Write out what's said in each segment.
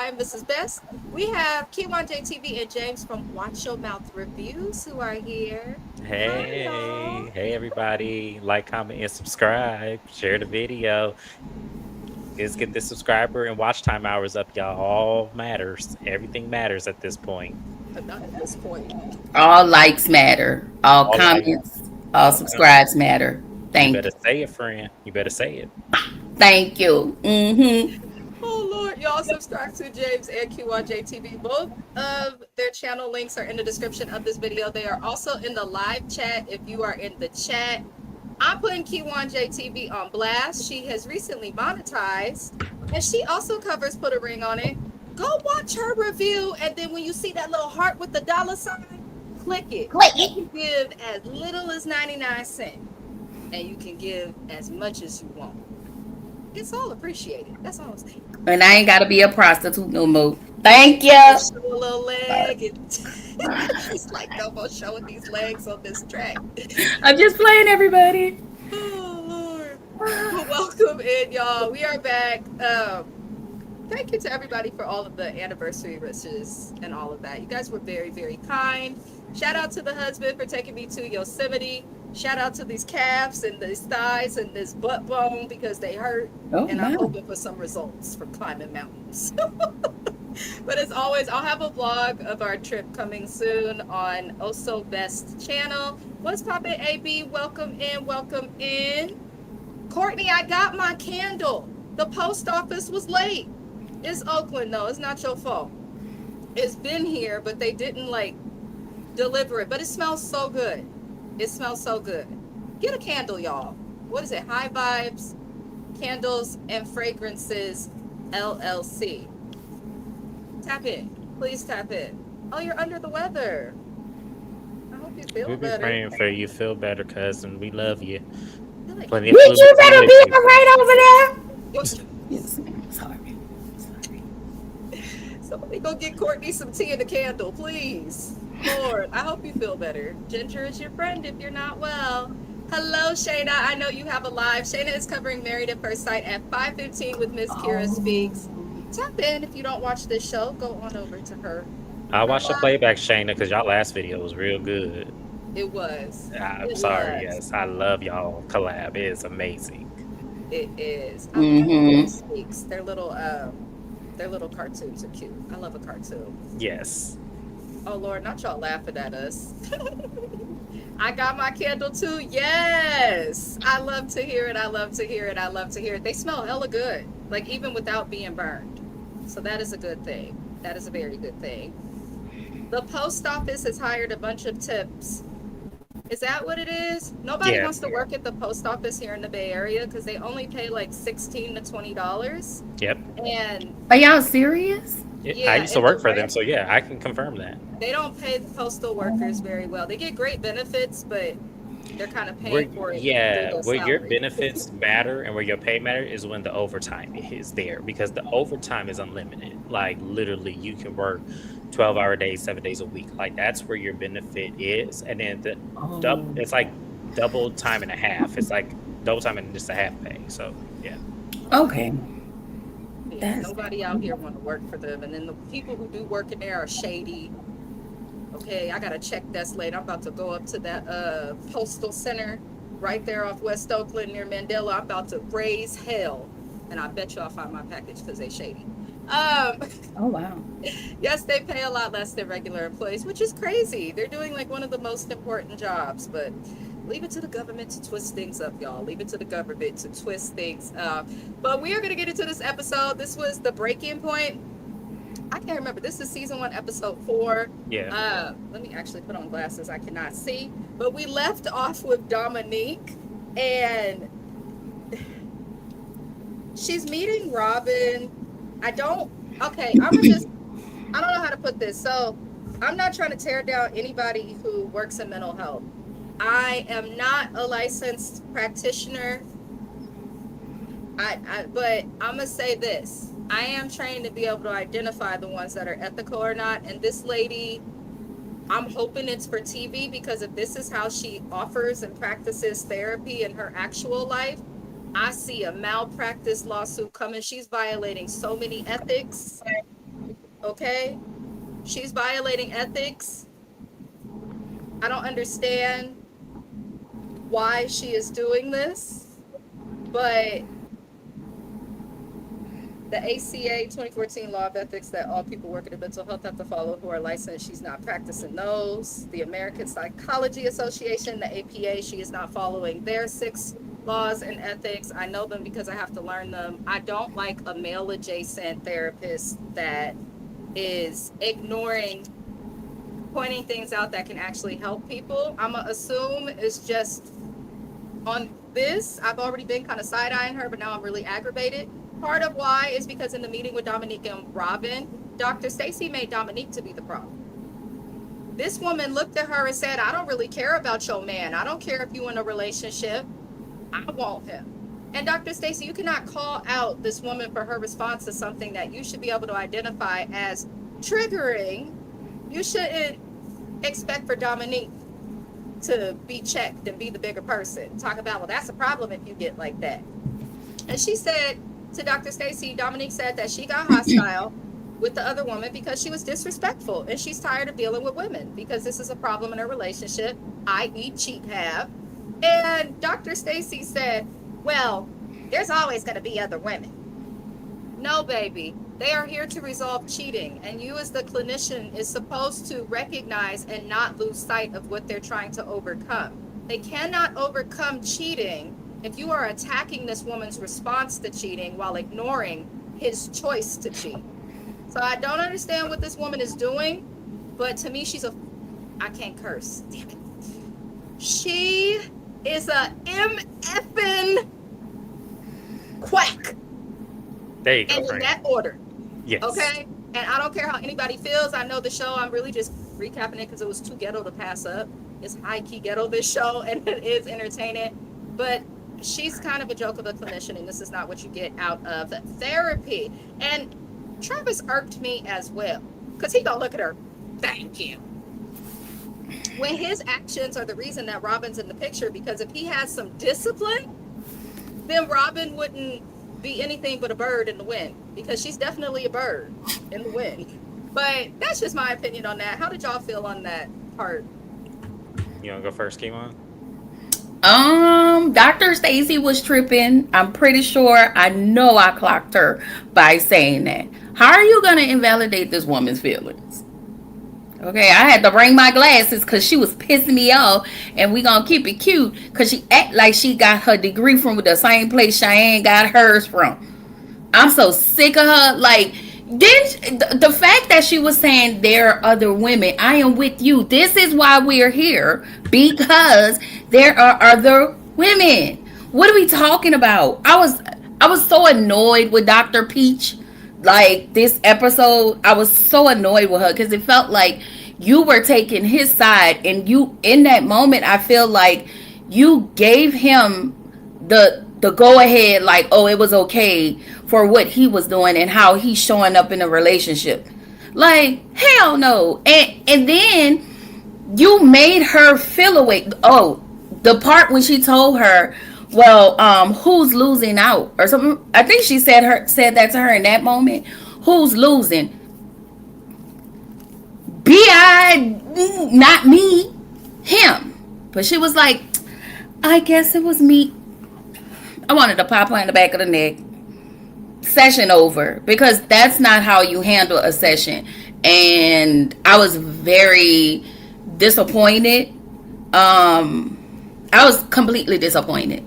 am Mrs. Best. We have K1JTV and James from Watch Your Mouth Reviews who are here. Hi, Hey, y'all. hey everybody. Like, comment, and subscribe. Share the video. Let's get this subscriber and watch time hours up, y'all. All matters. Everything matters at this point. But not at this point. All likes matter. All All like, comments, all all come. subscribes matter. You Thank better you. say it, friend. You better say it. Thank you. Oh Lord, y'all subscribe to James and Q1JTV. Both of their channel links are in the description of this video. They are also in the live chat if you are in the chat. I'm putting Q1JTV on blast. She has recently monetized and she also covers Put a Ring on It. Go watch her review, and then when you see that little heart with the dollar sign, click it. Click You it. can give as little as 99 cents and you can give as much as you want. It's all appreciated. That's all I'm saying. And I ain't gotta be a prostitute no more. Thank you. Just show a little leg. And she's like, no more showing these legs on this track. I'm just playing, everybody. Oh Lord. Well, welcome in, y'all. We are back. Thank you to everybody for all of the anniversary wishes and all of that. You guys were very, very kind. Shout out to the husband for taking me to Yosemite. Shout out to these calves and these thighs and this butt bone because they hurt. Oh And I'm my. hoping for some results from climbing mountains. But as always, I'll have a vlog of our trip coming soon on Also Best channel. What's poppin', AB? Welcome in, welcome in. Courtney, I got my candle. The post office was late. It's Oakland though. It's not your fault. It's been here, but they didn't like deliver it. But it smells so good. It smells so good. Get a candle, y'all. What is it? High Vibes Candles and Fragrances LLC. Tap in. Please tap in. Oh, you're under the weather. I hope you feel We'll be better. praying for you. Feel better, cousin. We love you. I feel like Plenty of Bitch, fluid you better be communicate. right over there. what? Yes, ma'am. Sorry. Somebody go get Courtney some tea and a candle, please. Lord, I hope you feel better. Ginger is your friend if you're not well. Hello, Shayna. I know you have a live. Shayna is covering Married at First Sight at 5:15 with Miss Kira Speaks. Tap in if you don't watch this show. Go on over to her. I Her watched the live. playback, Shayna, because y'all last video was real good. It was. I'm It sorry. was. Yes, I love y'all collab. It is amazing. It is. I love Kira Mm-hmm. Speaks. Their little cartoons are cute. I love a cartoon. Yes. Oh Lord, not y'all laughing at us. I got my candle too. Yes. I love to hear it. I love to hear it. I love to hear it. They smell hella good, like even without being burned. So that is a good thing. That is a very good thing. The post office has hired a bunch of tips. Is that what it is? Nobody Yeah. wants to work at the post office here in the Bay Area because they only pay like $16 to $20. Yep. And Are y'all serious? I yeah, used to and the work for them, rent, so yeah, I can confirm that. they don't pay the postal workers very well. They get great benefits, but they're kind of Where paying for it through yeah, their where your salary. benefits matter and where your pay matter is when the overtime is there because the overtime is unlimited. Like literally, you can work 12-hour days, 7 days a week. Like that's where your benefit is, and then Oh. it's like double time and a half. It's like double time and just a half pay. So yeah, Okay. Yeah, That's nobody out here want to work for them. And then the people who do work in there are shady. Okay, I got a check desk later. I'm about to go up to that postal center right there off West Oakland near Mandela. I'm about to raise hell. And I bet you I'll find my package because they shady. Um, oh wow. yes, they pay a lot less than regular employees, which is crazy. They're doing like one of the most important jobs, but leave it to the government to twist things up, y'all. Leave it to the government to twist things up. But we are going to get into this episode. This was the breaking point. I can't remember. This is season 1, episode 4. yeah. Let me actually put on glasses. I cannot see. But we left off with Dominique, and she's meeting Robin. I don't. Okay, I'm gonna just. I don't know how to put this. So, I'm not trying to tear down anybody who works in mental health. I am not a licensed practitioner. But I'm gonna say this. I am trained to be able to identify the ones that are ethical or not. And this lady, I'm hoping it's for TV because if this is how she offers and practices therapy in her actual life, I see a malpractice lawsuit coming. She's violating so many ethics. Okay? She's violating ethics. I don't understand why she is doing this, but the ACA 2014 Law of Ethics that all people working in mental health have to follow who are licensed, she's not practicing those. The American Psychology Association, the APA, she is not following their 6 laws and ethics. I know them because I have to learn them. I don't like a male adjacent therapist that is ignoring, pointing things out that can actually help people. I'm going to assume it's just on this. I've already been kind of side eyeing her, but now I'm really aggravated. Part of why is because in the meeting with Dominique and Robin, Dr. Stacy made Dominique to be the problem. This woman looked at her and said, I don't really care about your man. I don't care if you in a relationship. I want him. And Dr. Stacy, you cannot call out this woman for her response to something that you should be able to identify as triggering. You shouldn't expect for Dominique to be checked and be the bigger person. Talk about, well, that's a problem if you get like that. And she said to Dr. Stacy, Dominique said that she got hostile with the other woman because she was disrespectful and she's tired of dealing with women because this is a problem in her relationship, i.e. Cheathab. And Dr. Stacy said, well, there's always going to be other women. No, baby. They are here to resolve cheating, and you as the clinician is supposed to recognize and not lose sight of what they're trying to overcome. They cannot overcome cheating if you are attacking this woman's response to cheating while ignoring his choice to cheat. So I don't understand what this woman is doing, but to me, I can't curse. Damn it. She is a MFing quack. There you go. And in that order. Yes. Okay? And I don't care how anybody feels. I know the show, I'm really just recapping it because it was too ghetto to pass up. It's high-key ghetto, this show, and it is entertaining. But she's kind of a joke of a clinician, and this is not what you get out of therapy. And Travis irked me as well because he gonna look at her, thank you. When his actions are the reason that Robin's in the picture, because if he has some discipline, then Robin wouldn't be anything but a bird in the wind, because she's definitely a bird in the wind. But that's just my opinion on that. How did y'all feel on that part? You want to go first, Kimon? Dr. Stacy was tripping. I'm pretty sure. I know I clocked her by saying that. How are you gonna invalidate this woman's feelings? Okay, I had to bring my glasses because she was pissing me off, and we gonna keep it cute because she act like she got her degree from the same place Cheyenne got hers from. I'm so sick of her. Like, the fact that she was saying there are other women, I am with you. This is why we're here, because there are other women. What are we talking about? I was so annoyed with Dr. Peach. Like, this episode, I was so annoyed with her because it felt like you were taking his side, and you, in that moment, I feel like you gave him the go ahead, like, oh, it was okay for what he was doing and how he's showing up in a relationship. Like, hell no. And then you made her feel away. Oh, the part when she told her, well, who's losing out or something. I think she said that to her in that moment. Who's losing? Not me, him. But she was like, I guess it was me. I wanted to pop her in the back of the neck. Session over, because that's not how you handle a session. And I was very disappointed. I was completely disappointed.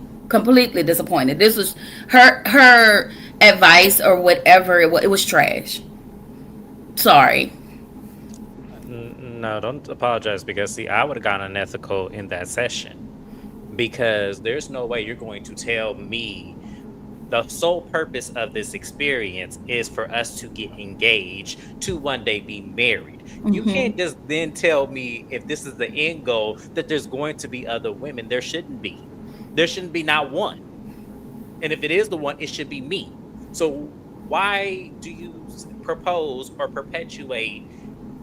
This was her advice or whatever. It was trash. Sorry. No, don't apologize, because see, I would have gotten unethical in that session, because there's no way you're going to tell me the sole purpose of this experience is for us to get engaged to one day be married. You can't just then tell me, if this is the end goal, that there's going to be other women. There shouldn't be. There shouldn't be not one. And if it is the one, it should be me. So why do you propose or perpetuate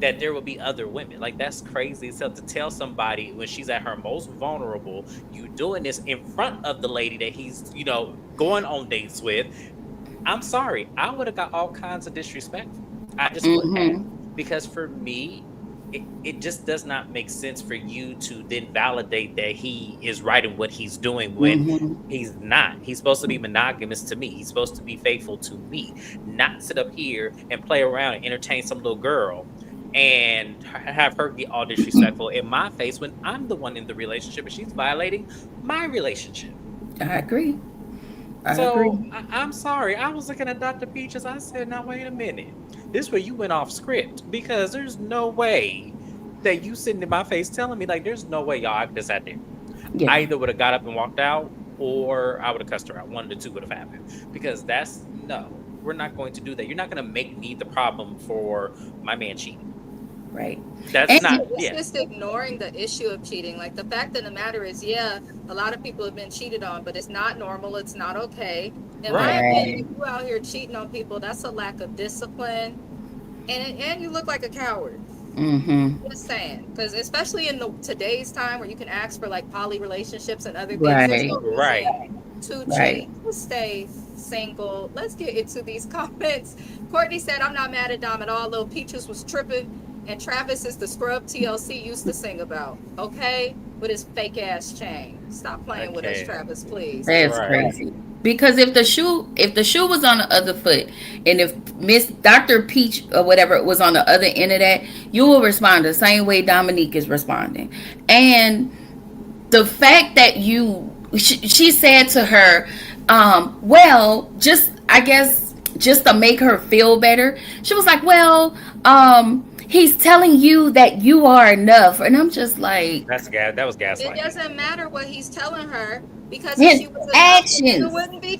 that there will be other women? Like, that's crazy. So to tell somebody when she's at her most vulnerable, you doing this in front of the lady that he's, going on dates with. I'm sorry. I would have got all kinds of disrespectful. I just wouldn't have. Mm-hmm. Because for me, it just does not make sense for you to then validate that he is right in what he's doing when Mm-hmm. he's not. He's supposed to be monogamous to me. He's supposed to be faithful to me, not sit up here and play around and entertain some little girl and have her get all disrespectful in my face when I'm the one in the relationship and she's violating my relationship. I agree. I agree. So I'm sorry. I was looking at Dr. Peaches. I said, now wait a minute. This where you went off script because there's no way that you sitting in my face telling me like there's no way y'all I just sat there. Yeah. I either would have got up and walked out or I would have cussed her out. One of the two would have happened. Because that's no, we're not going to do that. You're not gonna make me the problem for my man cheating. Right. That's And not It's yeah. just ignoring the issue of cheating. Like the fact of the matter is, yeah, a lot of people have been cheated on, but it's not normal. It's not okay. In my Right. opinion, if right. you out here cheating on people, that's a lack of discipline, and you look like a coward. Mm-hmm. Just saying, because especially in the today's time where you can ask for like poly relationships and other things, there's Right. no Right. reason to Right. cheat. Just stay single. Let's get into these comments. Courtney said, "I'm not mad at Dom at all. Little Peaches was tripping, and Travis is the scrub TLC used to sing about. Okay, with his fake ass chain. Stop playing with us, Okay. Travis, please. That's Right. crazy. Because if the shoe was on the other foot, and if Miss Dr. Peach or whatever was on the other end of that, you will respond the same way Dominique is responding. And the fact that she said to her, well, just I guess just to make her feel better, she was like, well, he's telling you that you are enough. And I'm just like, That was It gaslighting. doesn't matter what he's telling her because if his she was enough, the nigga actions. wouldn't be Yeah,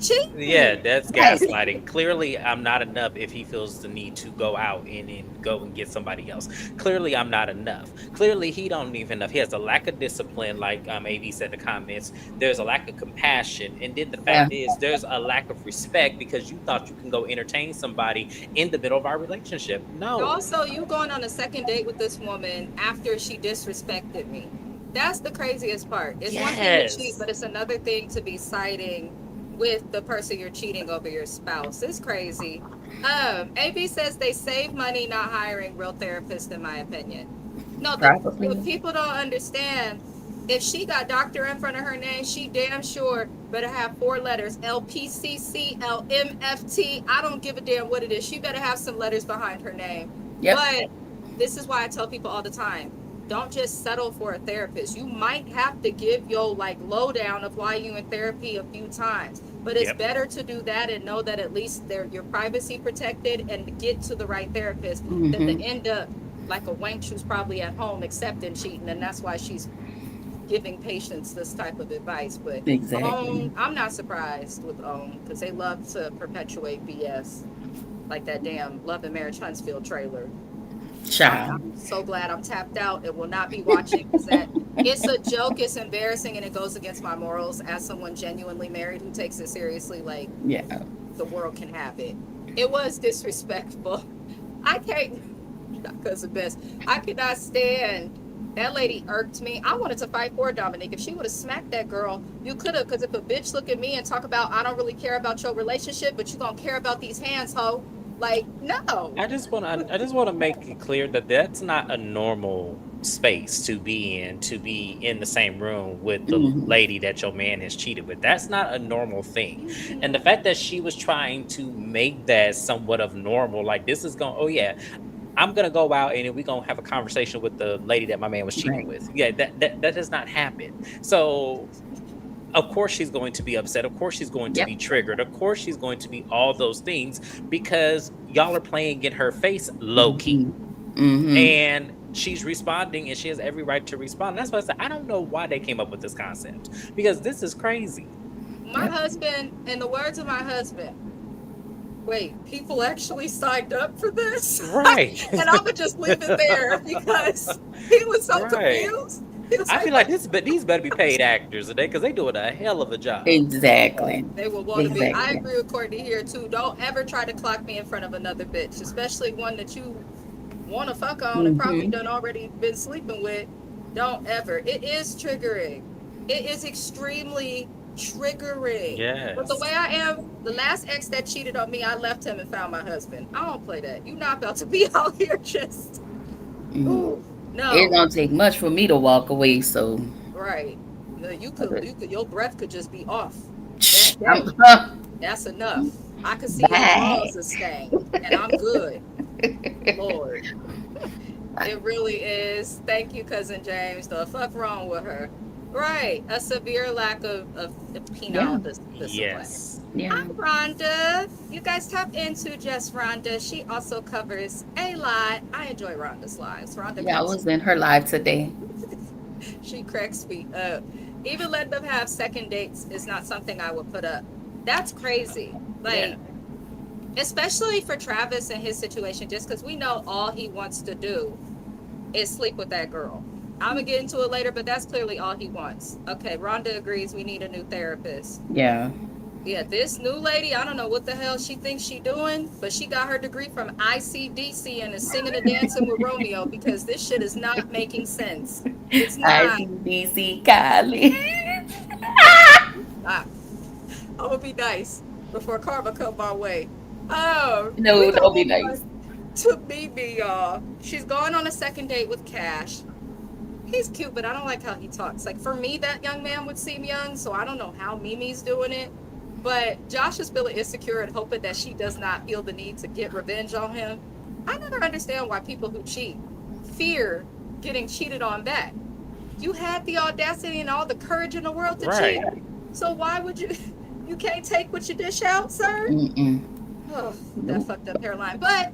cheating. that's Right. gaslighting. Clearly, I'm not enough if he feels the need to go out and go and get somebody else. Clearly, I'm not enough. Clearly, he don't even enough. He has a lack of discipline, like AV said in the comments. There's a lack of compassion, and then the Yeah. fact is, there's a lack of respect because you thought you can go entertain somebody in the middle of our relationship. No. Also, you going on a second date with this woman after she disrespected me. That's the craziest part. It's one thing to cheat, Yes. but it's another thing to be siding with the person you're cheating over your spouse. It's crazy. AB says they save money not hiring real therapists, in my opinion. No, the Probably. people don't understand. If she got doctor in front of her name, she damn sure better have four letters: LPCC, LMFT. I don't give a damn what it is. She better have some letters behind her name. Yep. But this is why I tell people all the time: don't just settle for a therapist. You might have to give your like lowdown of why you in therapy a few times. But it's Yep. better to do that and know that at least your privacy protected and get to the right therapist than to Mm-hmm. end up like a wench who's probably at home accepting cheating, and that's why she's giving patients this type of advice. But Exactly. I'm not surprised with because they love to perpetuate BS like that damn Love and Marriage Huntsville trailer. Child. I'm so glad I'm tapped out and will not be watching because that it's a joke, it's embarrassing, and it goes against my morals as someone genuinely married who takes it seriously. Like Yeah. the world can have it. It was disrespectful. I can't. Not cousin best. I could not stand. That lady irked me. I wanted to fight for Dominique. If she would have smacked that girl, you could have. Because if a bitch look at me and talk about, I don't really care about your relationship, but you gonna care about these hands, ho. Like, no. I just want to make it clear that that's not a normal space to be in the same room with the Mm-hmm. lady that your man has cheated with. That's not a normal thing. And the fact that she was trying to make that somewhat of normal, like this is going, oh yeah, I'm gonna go out and we're gonna have a conversation with the lady that my man was cheating Right. with. Yeah, that does not happen. So of course she's going to be upset. Of course she's going to Yep. be triggered. Of course she's going to be all those things because y'all are playing in her face low key. Mm-hmm. Mm-hmm. And she's responding and she has every right to respond. That's why I said I don't know why they came up with this concept because this is crazy. My Yep. husband, in the words of my husband, wait, people actually signed up for this? Right. And I'm gonna just leave it there because he was so Right. confused. He was I like, feel like these better be paid actors today because they doing a hell of a job. Exactly. they will want to be. I Exactly. agree with Courtney here too. Don't ever try to clock me in front of another bitch, especially one that you want to fuck on and probably Mm-hmm. done already been sleeping with. Don't ever. It is triggering. It is extremely triggering. But the way Yes. I am, the last ex that cheated on me, I left him and found my husband. I don't play that. You not about to be out here just, Mm. ooh, It no, don't take much for me to walk away, so right. No, your breath could just be off that I'm day. That's enough. I could see your bye. drawers are stained, and I'm good. Lord, it really is. Thank you, cousin James. The fuck wrong with her? Right, a severe lack of Yeah, penile discipline. Yes. yeah, Hi, Rhonda. You guys tap into Just Rhonda. She also covers a lot. I enjoy Rhonda's lives. Rhonda yeah. I cracks. was in her live today. She cracks me up. Even letting them have second dates is not something I would put up. That's crazy. Yeah. Like, especially for Travis and his situation, just because we know all he wants to do is sleep with that girl. I'm gonna get into it later, but that's clearly all he wants. Okay, Rhonda agrees we need a new therapist. Yeah, Yeah, this new lady, I don't know what the hell she thinks she doing, but she got her degree from ICDC and is singing and dancing with Romeo because this shit is not making sense. It's not. ICDC Kylie. Ah, I'm gonna be nice before karma come my way. Oh, we No, gonna don't be move on nice. to Mimi, y'all. She's going on a second date with Cash. He's cute, but I don't like how he talks. Like, for me, that young man would seem young, so I don't know how Mimi's doing it. But Josh is feeling insecure and hoping that she does not feel the need to get revenge on him. I never understand why people who cheat fear getting cheated on back. You had the audacity and all the courage in the world to cheat. Right. So why would you? You can't take what you dish out, sir? Mm-mm. Oh, that Nope. fucked up hairline. But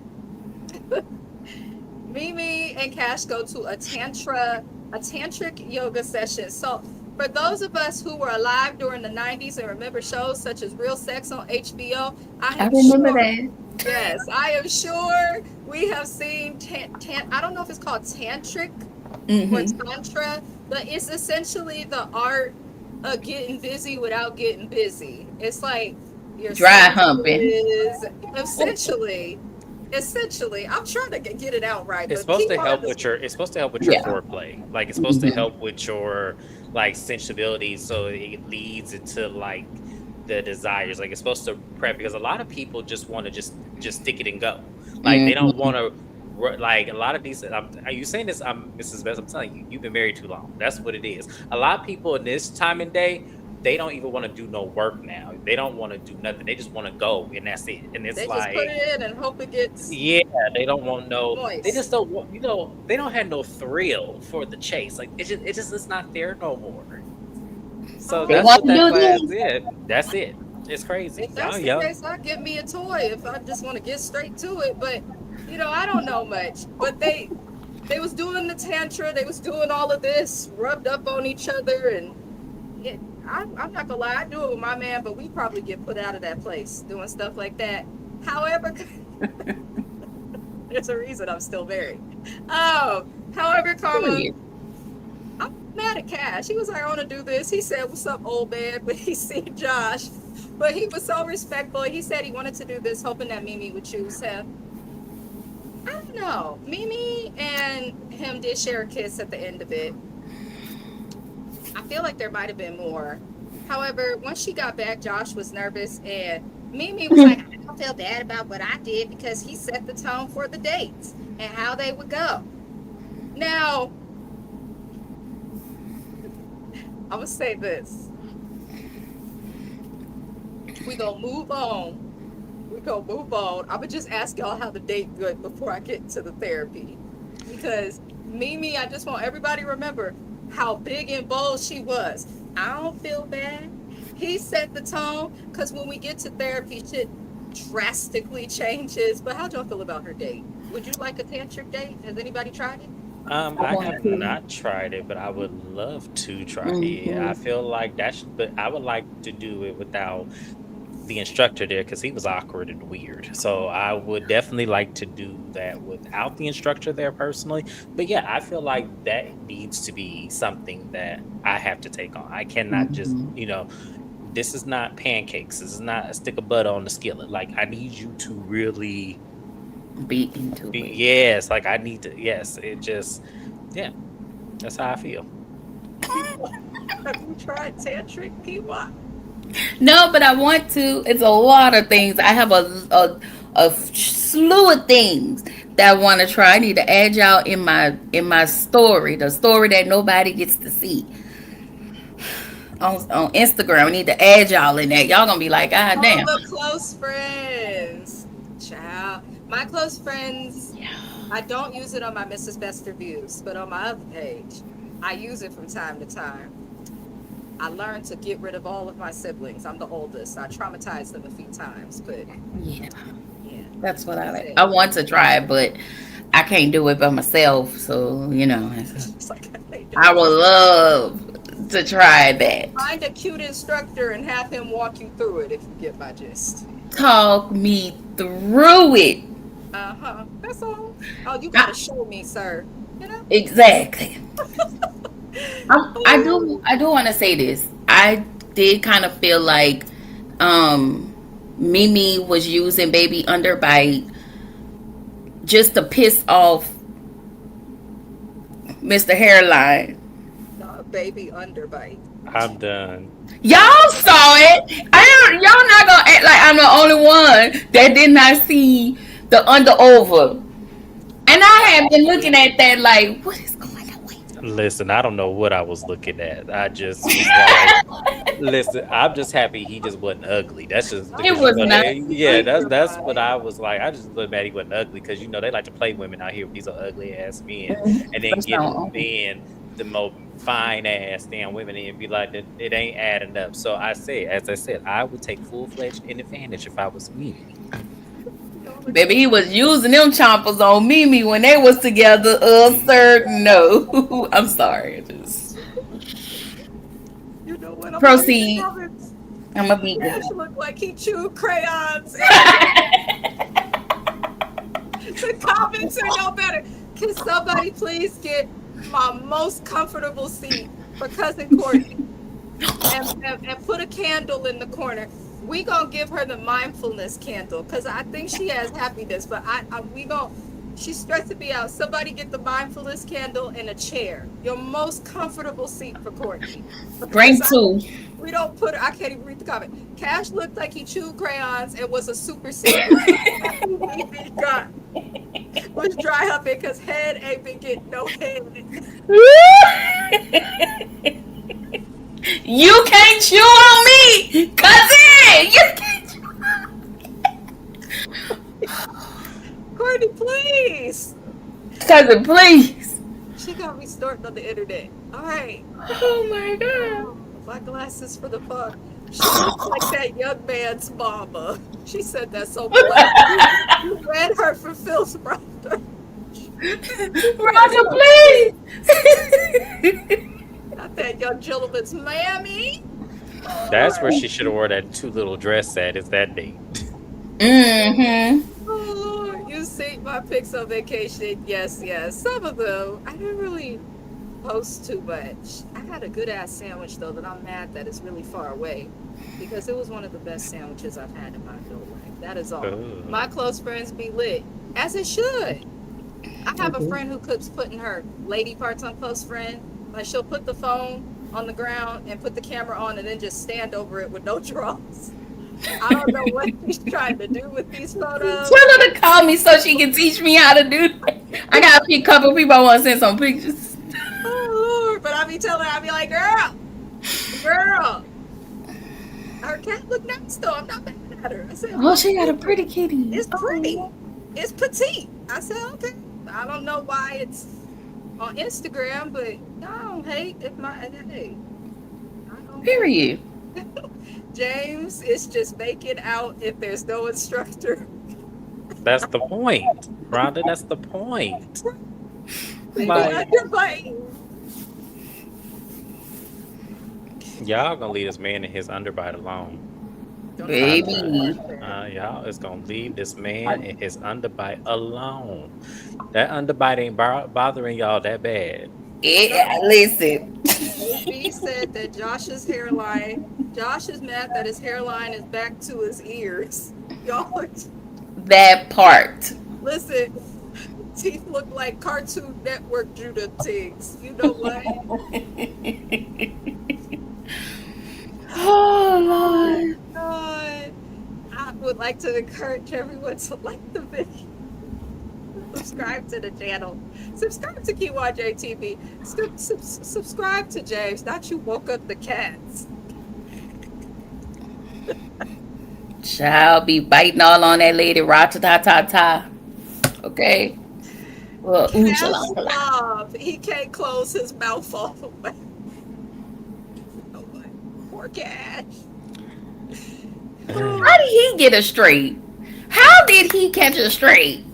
Mimi and Cash go to a tantric yoga session. So for those of us who were alive during the 90s and remember shows such as Real Sex on HBO, I I am remember sure, that. yes, I am sure we have seen I don't know if it's called tantric or Mm-hmm. tantra, but it's essentially the art of getting busy without getting busy. It's like your Dry humping. senses, essentially. I'm trying to get it out right, It's but supposed keep to on help with understanding. your it's supposed to help with your Yeah. foreplay. Like it's supposed to Mm-hmm. help with your like sensibility so it leads into like the desires. Like it's supposed to prep because a lot of people just want to just stick it and go. Like they don't Mm-hmm. want to like a lot of these are you saying this? I'm Mrs. Best, I'm telling you, you've been married too long. That's what it is. A lot of people in this time and day, they don't even want to do no work now. They don't want to do nothing. They just want to go and that's it. And it's They just put like it in and hope it gets yeah, they don't want no. They just moist. don't want. They don't have no thrill for the chase. Like it's not there no more. So They Oh, that's want what to that do class this. is. That's it. It's crazy. if Y'all that's the young. case, I'll get me a toy if I just want to get straight to it. But I don't know much. But they was doing the tantra, they was doing all of this, rubbed up on each other, and I'm not gonna lie, I do it with my man, but we probably get put out of that place doing stuff like that. However, there's a reason I'm still married. However, karma, Period. I'm mad at Cash. He was like, I want to do this. He said, "What's up, old man?" But he seen Josh, but he was so respectful. He said he wanted to do this, hoping that Mimi would choose him. I don't know. Mimi and him did share a kiss at the end of it. I feel like there might have been more. However, once she got back, Josh was nervous, and Mimi was like, I don't feel bad about what I did because he set the tone for the dates and how they would go. Now, I'm going to say this. We going to move on. We going to move on. I'm going to just ask y'all how the date went before I get into the therapy. Because Mimi, I just want everybody to remember how big and bold she was. I don't feel bad. He set the tone because when we get to therapy, shit drastically changes. But how do y'all feel about her date? Would you like a tantric date? Has anybody tried it? I I want have to. not tried it, but I would love to try it. I Mm-hmm. feel like but I would like to do it without the instructor there because he was awkward and weird. So I would definitely like to do that without the instructor there personally. But yeah, I feel like that needs to be something that I have to take on. I cannot just, Mm-hmm. this is not pancakes. This is not a stick of butter on the skillet. Like I need you to really Be into be, it. yes, like I need to, yes, yeah, that's how I feel. Have you tried tantric, PY? No, but I want to. It's a lot of things. I have a slew of things that I want to try. I need to add y'all in my story, the story that nobody gets to see on Instagram. I need to add y'all in that. Y'all gonna be like, God All damn. the close friends. Child. My close friends, I don't use it on my Mrs. Best reviews, but on my other page, I use it from time to time. I learned to get rid of all of my siblings. I'm the oldest. I traumatized them a few times, but Yeah, yeah, that's what I that's like. it. I want to try it, but I can't do it by myself. So It's like I can't do I it. would love to try that. Find a cute instructor and have him walk you through it if you get my gist. Talk me through it. Uh-huh. That's all. Oh, you gotta I, show me, sir. You know? exactly. Oh, I do want to say this. I did kind of feel like um Mimi was using baby underbite just to piss off Mr. Hairline. no, baby underbite. I'm done. Y'all saw it. Y'all not gonna act like I'm the only one that did not see the under over. And I have been looking at that like, what is going on? Listen, I don't know what I was looking at. I just was like, listen, I'm just happy he just wasn't ugly. That's just It because was not. yeah, that's what Underbite. I was like. I just look mad he wasn't ugly because they like to play women out here with these ugly ass men, and then First get no. then the more fine ass damn women and be like that it ain't adding up. So as I said, I would take full fledged advantage if I was Mimi. Baby, he was using them chompers on Mimi when they was together. Sir, no. I'm sorry. Just You know what? I'm gonna read the proceed. comments. I'm gonna be good. Cash looked like he chewed crayons. The comments are no better. Can somebody please get my most comfortable seat for cousin Courtney and put a candle in the corner? We gonna give her the mindfulness candle because I think she has happiness, but she's stressing me out. Somebody get the mindfulness candle and a chair. Your most comfortable seat for Courtney. Bring Because two. we don't put I can't even read the comment. Cash looked like he chewed crayons and was a super secret. He got was dry humping because head ain't been getting no head. You can't chew on me, cousin. You can't chew. Courtney, please. Cousin, please. She got me starting on the internet. All right. Oh my god. Oh, my glasses for the fun. She looks like that young man's mama. She said that so polite. You read her for Phil's brother. Roger, please. Not that young gentleman's mammy. That's where she should have wore that too little dress at. Is that date? Mm-hmm. Oh Lord, you see my pics on vacation. Yes, yes. Some of them I didn't really post too much. I had a good ass sandwich though that I'm mad that it's really far away because it was one of the best sandwiches I've had in my adult life. That is all. Ooh. My close friends be lit, as it should. I have a friend who keeps putting her lady parts on close friend. Like she'll put the phone on the ground and put the camera on and then just stand over it with no drawers. I don't know what she's trying to do with these photos. Tell her to call me so she can teach me how to do that. I got a couple people I want to send some pictures. Oh Lord, but I be telling her, I be like, girl, her cat look nice though. I'm not mad at her. I said, Oh, she got a pretty kitty. it's pretty. It's petite. I said, okay. I don't know why it's on Instagram, but I don't hate if my hey. I don't Period. James is just making out if there's no instructor. That's the point, Rhonda. That's the point. Like, Y'all gonna leave this man and his underbite alone. Baby. Y'all is gonna leave this man and his underbite alone. That underbite ain't bothering y'all that bad. Yeah, listen. he said that Josh is mad that his hairline is back to his ears. Y'all, That part. listen, teeth look like Cartoon Network Judah Tiggs. You know what? Oh, Lord. would like to encourage everyone to like the video, subscribe to the channel, subscribe to QYJTV, subscribe to James. Not you woke up the cats. Child be biting all on that lady, rata ta ta ta. Okay. Well, ooh, Cash chala, chala. Love. He can't close his mouth all the way. Oh my, poor Cash. How did he get a straight? How did he catch a straight?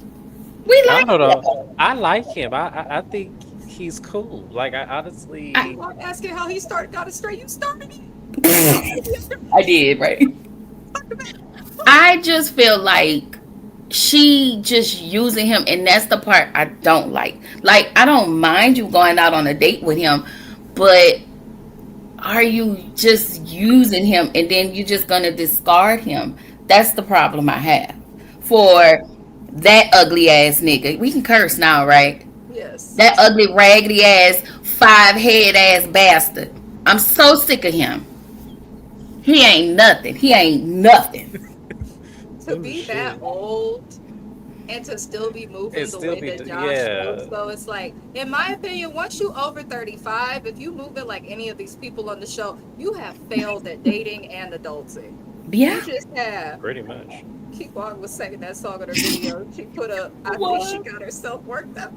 We I like don't know. him. I like him. I think he's cool. Like I honestly, I'm asking how he got it straight. You started it. I did, right? I just feel like she just using him, and that's the part I don't like. Like, I don't mind you going out on a date with him, but are you just using him and then you just gonna discard him? That's the problem I have for that ugly ass nigga. We can curse now, right? Yes. That ugly raggedy ass 5 head ass bastard. I'm so sick of him. He ain't nothing. He ain't nothing. To oh be that shit, old and to still be it moving the still way be that Josh moves, yeah. though, it's like, in my opinion, once you over 35, if you moving like any of these people on the show, you have failed at dating and adulting. You Yeah. just have. Pretty much. Keewan was singing that song in her video. She put up, I think she What? got herself worked up.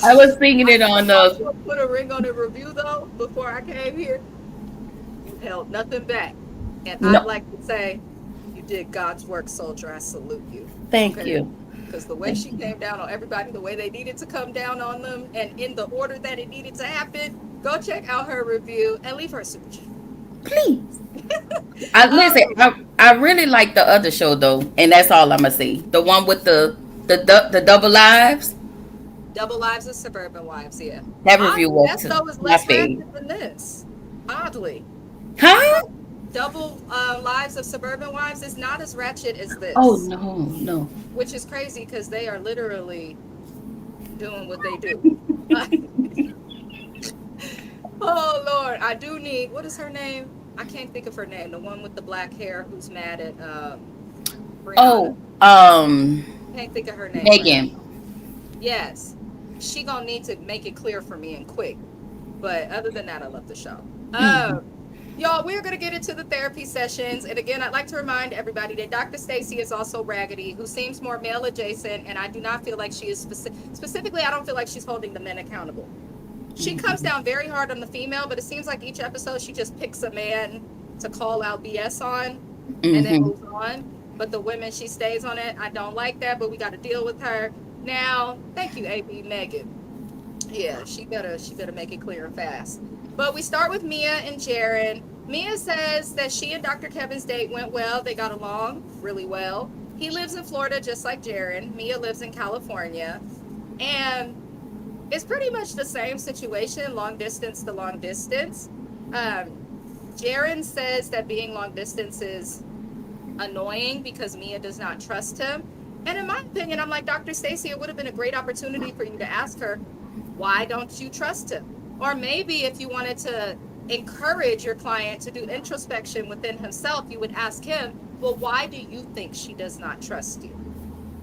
I was singing it on the. Also put a ring on the review though before I came here. You held nothing back. And I'd No, like to say, you did God's work, soldier. I salute you. thank Okay. you. Because the way she came down on everybody, the way they needed to come down on them, and in the order that it needed to happen, go check out her review and leave her a super chat. Please. I listen. Um, I really like the other show though, and that's all I'm gonna say. The one with the double lives. Double Lives of Suburban Wives, yeah. That review Oddly, was that show is my less fave. ratchet than this. Oddly. Huh? Double Lives of Suburban Wives is not as ratchet as Oh this, no, no. which is crazy because they are literally doing what they do. Oh Lord, I do need, what is her name? I can't think of her name. The one with the black hair who's mad at Brianna. Oh, Can't think of her name right now. Megan. Yes. She gonna need to make it clear for me and quick. But other than that, I love the show. Mhm. Y'all, we're gonna get into the therapy sessions. And again, I'd like to remind everybody that Dr. Stacy is also raggedy, who seems more male adjacent, and I do not feel like she is specifically, I don't feel like she's holding the men accountable. She comes down very hard on the female, but it seems like each episode she just picks a man to call out BS on and then Mhm. moves on. But the women, she stays on it. I don't like that, but we got to deal with her. Now, thank you, AB Megan. Yeah, she better make it clear and fast. But we start with Mia and Jaren. Mia says that she and Dr. Kevin's date went well. They got along really well. He lives in Florida just like Jaren. Mia lives in California. And it's pretty much the same situation, long distance to long distance. Jaren says that being long distance is annoying because Mia does not trust him. And in my opinion, I'm like, Dr. Stacy, it would have been a great opportunity for you to ask her, why don't you trust him? Or maybe if you wanted to encourage your client to do introspection within himself, you would ask him, well, why do you think she does not trust you?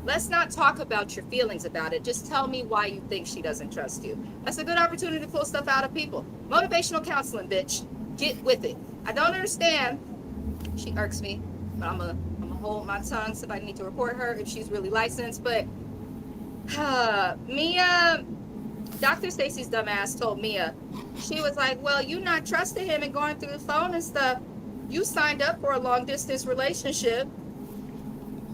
Let's not talk about your feelings about it. Just tell me why you think she doesn't trust you. That's a good opportunity to pull stuff out of people. Motivational counseling, bitch. Get with it. I don't understand. She irks me, but I'm gonna hold my tongue so if I need to report her if she's really licensed. But Mia, Dr. Stacy's dumbass told Mia, she was like, well, you not trusting him and going through the phone and stuff. You signed up for a long distance relationship.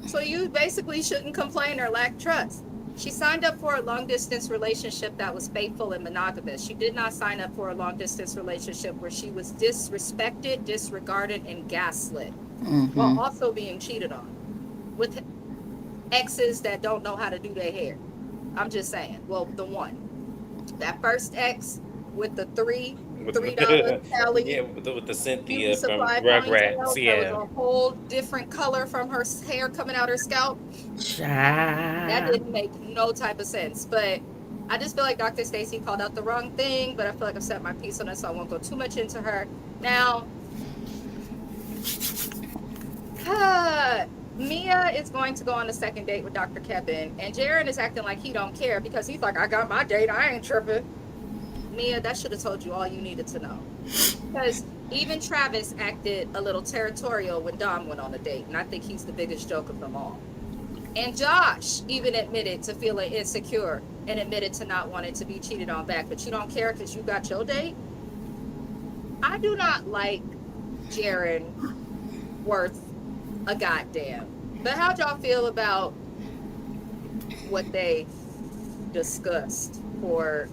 So you basically shouldn't complain or lack trust. She signed up for a long distance relationship that was faithful and monogamous. She did not sign up for a long distance relationship where she was disrespected, disregarded, and gaslit, while also being cheated on with exes that don't know how to do their hair. I'm just saying. Well, the one. That first ex with the $3 Sally Yeah, with the beauty Cynthia from supply Rugrats. ponytail that Yeah. was a whole different color from her hair coming out her scalp. That Child. didn't make no type of sense. But I just feel like Dr. Stacy called out the wrong thing, but I feel like I've said my piece on it, so I won't go too much into her. Now, Mia is going to go on a second date with Dr. Kevin, and Jaron is acting like he don't care because he's like, I got my date, I ain't tripping. Mia, that should have told you all you needed to know. Because even Travis acted a little territorial when Dom went on a date, and I think he's the biggest joke of them all. And Josh even admitted to feeling insecure and admitted to not wanting to be cheated on back, but you don't care because you got your date. I do not like Jaron worth a goddamn. But how'd y'all feel about what they discussed for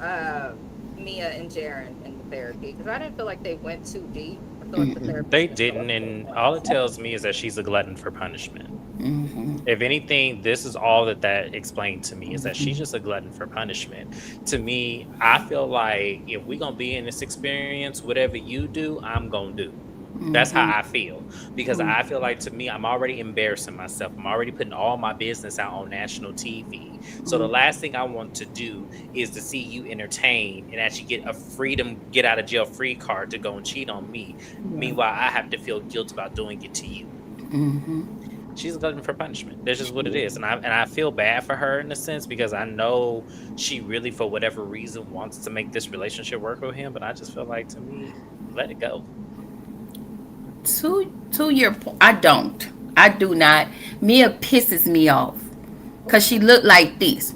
Mia and Jaron in the therapy? Because I didn't feel like they went too deep. I feel like the They therapist didn't go didn't, too and far. all it tells me is that she's a glutton for punishment. Mm-hmm. If anything, this is all that explained to me, is that she's just a glutton for punishment. To me, I feel like if we're gonna be in this experience, whatever you do, I'm gonna do. That's how Mm-hmm. I feel, because I feel like, to me, I'm already embarrassing myself. I'm already putting all my business out on national TV. So the last thing I want to do is to see you entertain and actually get a freedom, get out of jail free card to go and cheat on me. Meanwhile, I have to feel guilt about doing it to you. Mm-hmm. She's looking for punishment. That's just what it is. And I feel bad for her in a sense, because I know she really, for whatever reason, wants to make this relationship work with him. But I just feel like, to me, let it go. To your point, I don't. I do not. Mia pisses me off because she looked like this,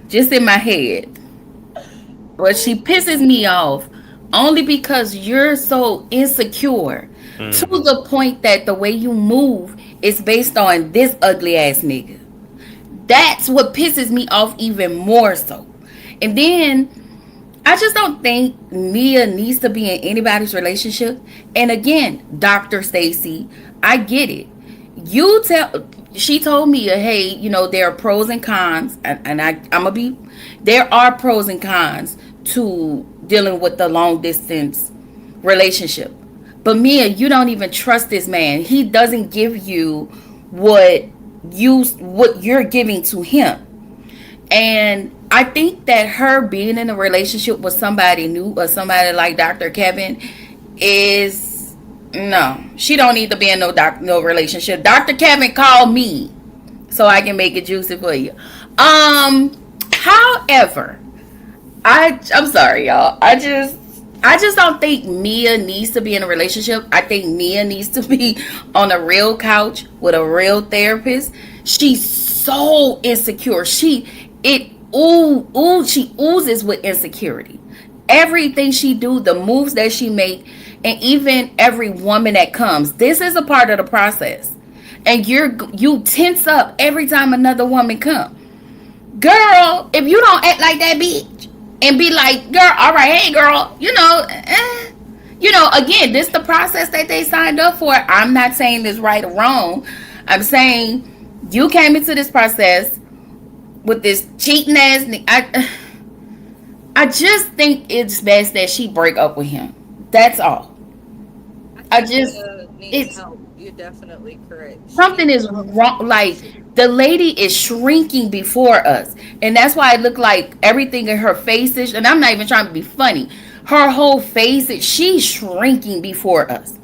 just in my head. But she pisses me off only because you're so insecure to Hmm. the point that the way you move is based on this ugly ass nigga. That's what pisses me off even more so. And then I just don't think Mia needs to be in anybody's relationship. And again, Dr. Stacy, I get it. You tell She told Mia, hey, there are pros and cons, and I'm gonna be there are pros and cons to dealing with the long distance relationship. But Mia, you don't even trust this man. He doesn't give you what what you're giving to him. And I think that her being in a relationship with somebody new or somebody like Dr. Kevin is no. She don't need to be in no relationship. Dr. Kevin, call me so I can make it juicy for you. However, I'm sorry, y'all. I just don't think Mia needs to be in a relationship. I think Mia needs to be on a real couch with a real therapist. She's so insecure. She oozes with insecurity. Everything she do, the moves that she make, and even every woman that comes, this is a part of the process. And you tense up every time another woman comes. Girl, if you don't act like that bitch and be like, girl, all right, hey girl, again, this the process that they signed up for. I'm not saying this right or wrong. I'm saying you came into this process with this cheating ass. I just think it's best that she break up with him. That's all. I I think just Mia needs it's help. You're definitely correct. She something needs is help. wrong. Like the lady is shrinking before us, and that's why it looked like everything in her face is. And I'm not even trying to be funny. Her whole face is she's shrinking before us.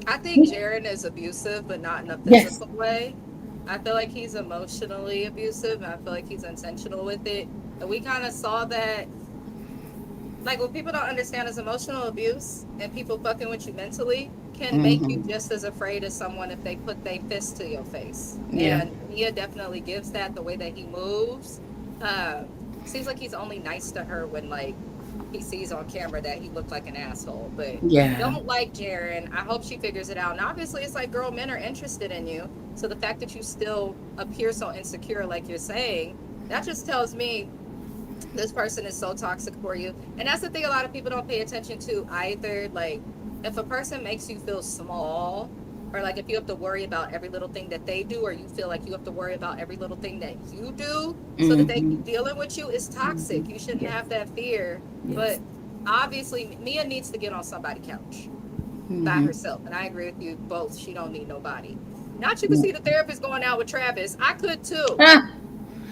I think Jaron is abusive, but not in a Yes. physical way. I feel like he's emotionally abusive, and I feel like he's intentional with it. And we kind of saw that, like, what people don't understand is emotional abuse and people fucking with you mentally can make you Mm-hmm. just as afraid as someone if they put their fist to your face. Yeah. And Mia definitely gives that the way that he moves. Uh, Seems like he's only nice to her when, like, he sees on camera that he looked like an asshole. But Yeah. don't like Jaron. I hope she figures it out. And obviously, it's like, girl, men are interested in you. So the fact that you still appear so insecure, like you're saying, that just tells me this person is so toxic for you. And that's the thing a lot of people don't pay attention to either. Like, if a person makes you feel small, or like if you have to worry about every little thing that they do, or you feel like you have to worry about every little thing that you do so that they Mm-hmm. keep dealing with you, is toxic. You shouldn't Yes. have that fear. Yes. But obviously, Mia needs to get on somebody's couch by Mm-hmm. herself. And I agree with you both. She don't need nobody. Not you can see the therapist going out with Travis. I could too. Ah,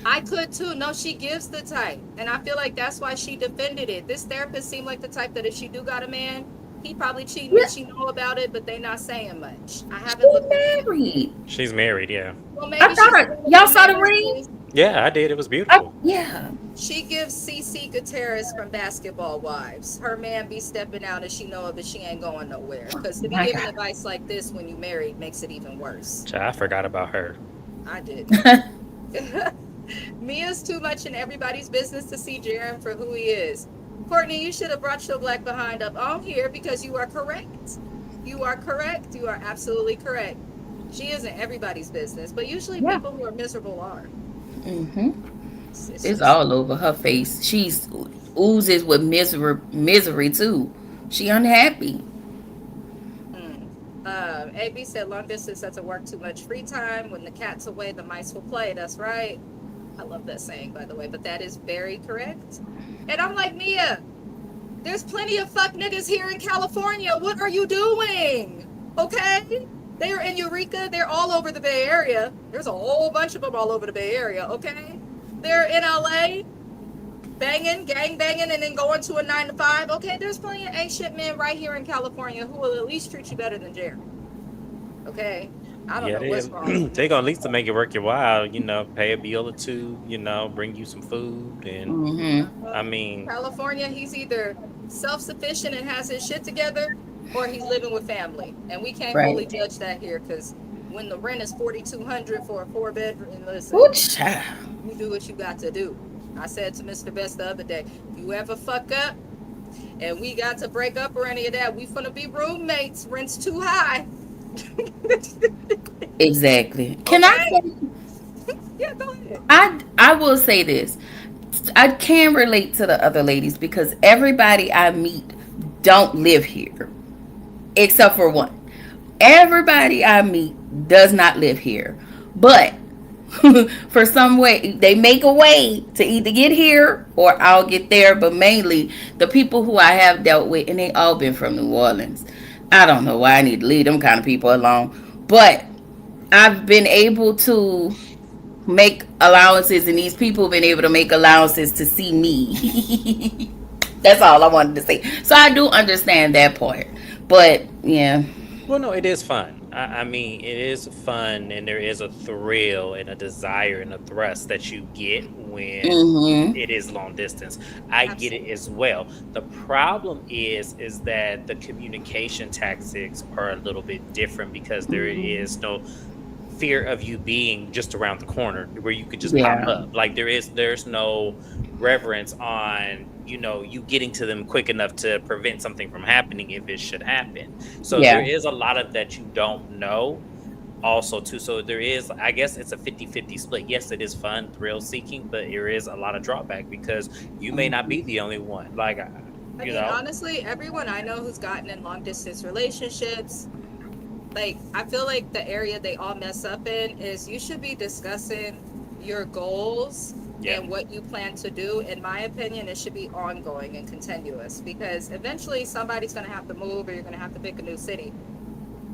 I could too. No, she gives the type. And I feel like that's why she defended it. This therapist seemed like the type that if she do got a man, he probably cheating Yeah, and she know about it, but they not saying much. I haven't she's looked at the married. She's married, yeah. well, I maybe she's thought living with y'all the saw the man. ring. Yeah, I did. It was beautiful. Yeah. She gives CC Gutierrez from Basketball Wives. Her man be stepping out and she know it, but she ain't going nowhere. Because to be My giving God. advice like this when you married makes it even worse. Child, I forgot about her. I did. Mia's too much in everybody's business to see Jaren for who he is. Courtney, you should have brought your black behind up on here because you are correct. You are correct. You are absolutely correct. She isn't everybody's business, but usually Yeah. people who are miserable are. Hmm. It's It's just all over her face. She's oozes with misery too. She unhappy. mm. AB said long distance doesn't work too much free time. When the cat's away, the mice will play. That's right. I love that saying, by the way, but that is very correct. And I'm like, Mia, there's plenty of fuck niggas here in California. What are you doing? Okay? They're in Eureka. They're all over the Bay Area. There's a whole bunch of them all over the Bay Area, okay? They're in LA, banging, gang banging, and then going to a 9 to 5. Okay, there's plenty of ancient men right here in California who will at least treat you better than Jerry. Okay? I don't Yeah, know they what's wrong with they you. gonna at least to make it worth your while, pay a bill or two, bring you some food, and Hmm. I Uh, mean, California, he's either self-sufficient and has his shit together, or he's living with family, and we can't fully Right. judge that here because when the rent is 4,200 for a 4 bedroom, Ooh, listen, child. you do what you got to do. I said to Mr. Best the other day, you ever fuck up and we got to break up or any of that, we finna be roommates. Rent's too high. Exactly. Can I Okay? say? Yeah, go ahead. I will say this. I can relate to the other ladies because everybody I meet don't live here except for one. Everybody I meet does not live here, but for some way they make a way to either get here or I'll get there. But mainly the people who I have dealt with, and they all been from New Orleans. I don't know why I need to leave them kind of people alone, but I've been able to make allowances, and these people have been able to make allowances to see me. That's all I wanted to say. So I do understand that part, but yeah. well, no, it is fun. I mean, it is fun, and there is a thrill and a desire and a thrust that you get when Mm-hmm. it is long distance. I get it Absolutely. as well. The problem is that the communication tactics are a little bit different because there is no fear of you being just around the corner where you could just pop Yeah. up. Like there's no reverence on you getting to them quick enough to prevent something from happening if it should happen. So there Yeah. is a lot of that you don't know also too. So there is, I guess it's a 50-50 split. Yes, it is fun, thrill seeking, but there is a lot of drawback because you may not be the only one. Like I you mean, know honestly, everyone I know who's gotten in long distance relationships, like, I feel like the area they all mess up in is you should be discussing your goals yeah. and what you plan to do. In my opinion, it should be ongoing and continuous because eventually somebody's going to have to move or you're going to have to pick a new city.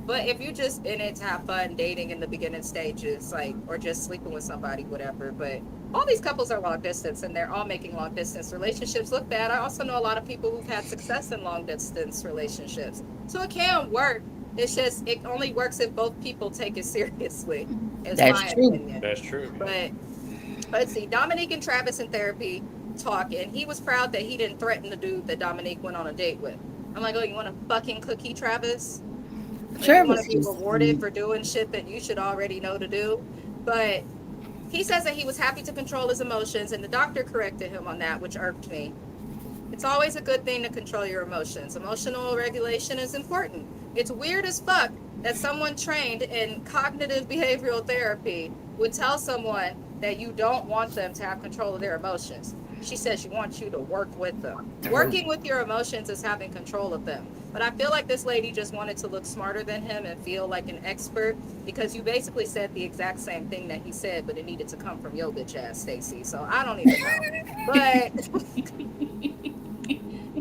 But if you're just in it to have fun dating in the beginning stages, like, or just sleeping with somebody, whatever. But all these couples are long distance and they're all making long distance relationships look bad. I also know a lot of people who've had success in long distance relationships. So it can work. It's just, it only works if both people take it seriously, is That's my true. opinion. That's true. Yeah. But let's see, Dominique and Travis in therapy talking. He was proud that he didn't threaten the dude that Dominique went on a date with. I'm like, oh, you want a fucking cookie, Travis? Like you want to Travis be is rewarded for doing shit that you should already know to do. But he says that he was happy to control his emotions, and the doctor corrected him on that, which irked me. It's always a good thing to control your emotions. Emotional regulation is important. It's weird as fuck that someone trained in cognitive behavioral therapy would tell someone that you don't want them to have control of their emotions. She says she wants you to work with them. Working with your emotions is having control of them. But I feel like this lady just wanted to look smarter than him and feel like an expert because you basically said the exact same thing that he said, but it needed to come from your bitch ass, Stacy. So I don't even know. But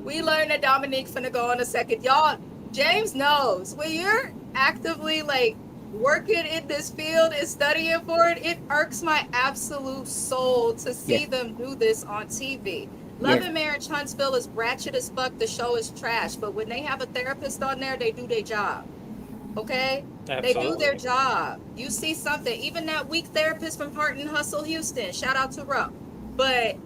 we learned that Dominique finna go on a second. Y'all, James knows when you're actively like working in this field and studying for it, it irks my absolute soul to Yeah. see them do this on TV. Love Yeah. and Marriage Huntsville is ratchet as fuck. The show is trash, but when they have a therapist on there, they do their job. Okay? They do their Absolutely. job. You see something, even that weak therapist from Heart and Hustle Houston, shout out to Rupp. But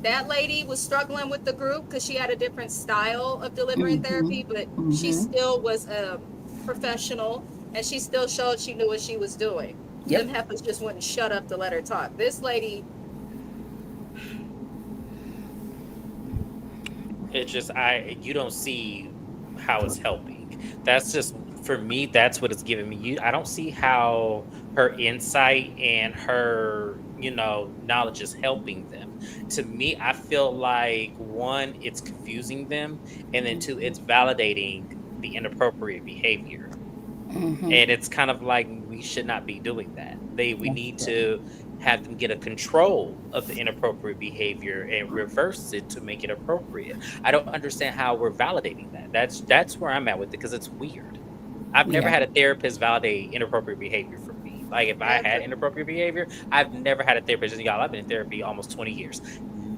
that lady was struggling with the group because she had a different style of delivering Mm-hmm. therapy, but she Mm-hmm. still was a professional and she still showed she knew what she was doing. Yep. Them heifers just wouldn't shut up to let her talk. This lady, It just I you don't see how it's helping. That's just for me. That's what it's giving me. I don't see how her insight and her knowledge is helping them. To me, I feel like one, it's confusing them, and then two, it's validating the inappropriate behavior. Mm-hmm. And it's kind of like we should not be doing that. We need to have them get a control of the inappropriate behavior and reverse it to make it appropriate. I don't understand how we're validating that. That's where I'm at with it because it's weird. I've never Yeah. had a therapist validate inappropriate behavior for me. Like if I had never. inappropriate behavior, I've never had a therapist. Y'all, I've been in therapy almost 20 years.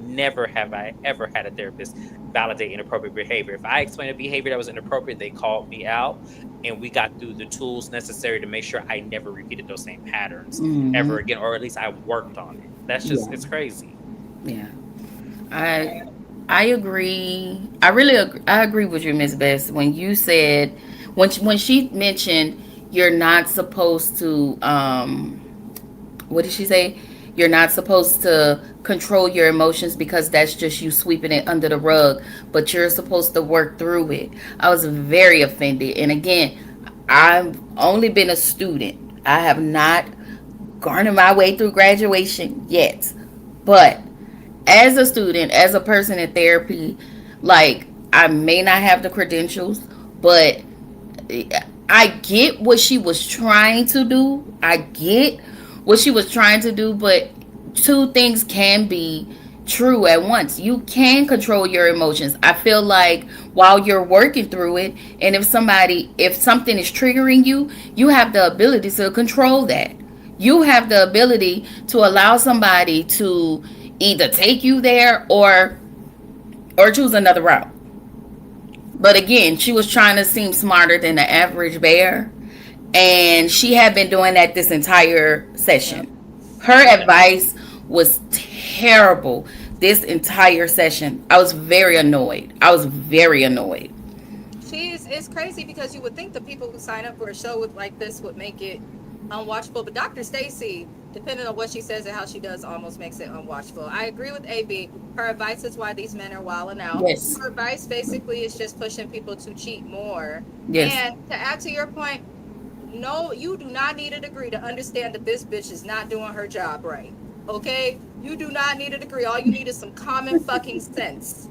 Never have I ever had a therapist validate inappropriate behavior. If I explained a behavior that was inappropriate, they called me out and we got through the tools necessary to make sure I never repeated those same patterns ever Mm-hmm. again, or at least I worked on it. That's just, Yeah. it's crazy. Yeah. I I agree. I really I agree with you, Miss Best, when you said when she mentioned you're not supposed to what did she say? You're not supposed to control your emotions because that's just you sweeping it under the rug, but you're supposed to work through it. I was very offended. And again, I've only been a student. I have not garnered my way through graduation yet. But as a student, as a person in therapy, like I may not have the credentials, but I get what she was trying to do. I get what she was trying to do, but two things can be true at once. You can control your emotions. I feel like while you're working through it, and if something is triggering you, you have the ability to control that. You have the ability to allow somebody to either take you there or choose another route. But again, she was trying to seem smarter than the average bear. And she had been doing that this entire Yep. session. Her advice was terrible this entire session. I was very annoyed. I was very annoyed. She's it's crazy because you would think the people who sign up for a show with like this would make it unwatchable, but Dr. Stacy, depending on what she says and how she does, almost makes it unwatchable. I agree with AB. Her advice is why these men are wilding out. Yes. Her advice basically is just pushing people to cheat more. Yes. And to add to your point, no, you do not need a degree to understand that this bitch is not doing her job right. Okay? You do not need a degree. All you need is some common fucking sense.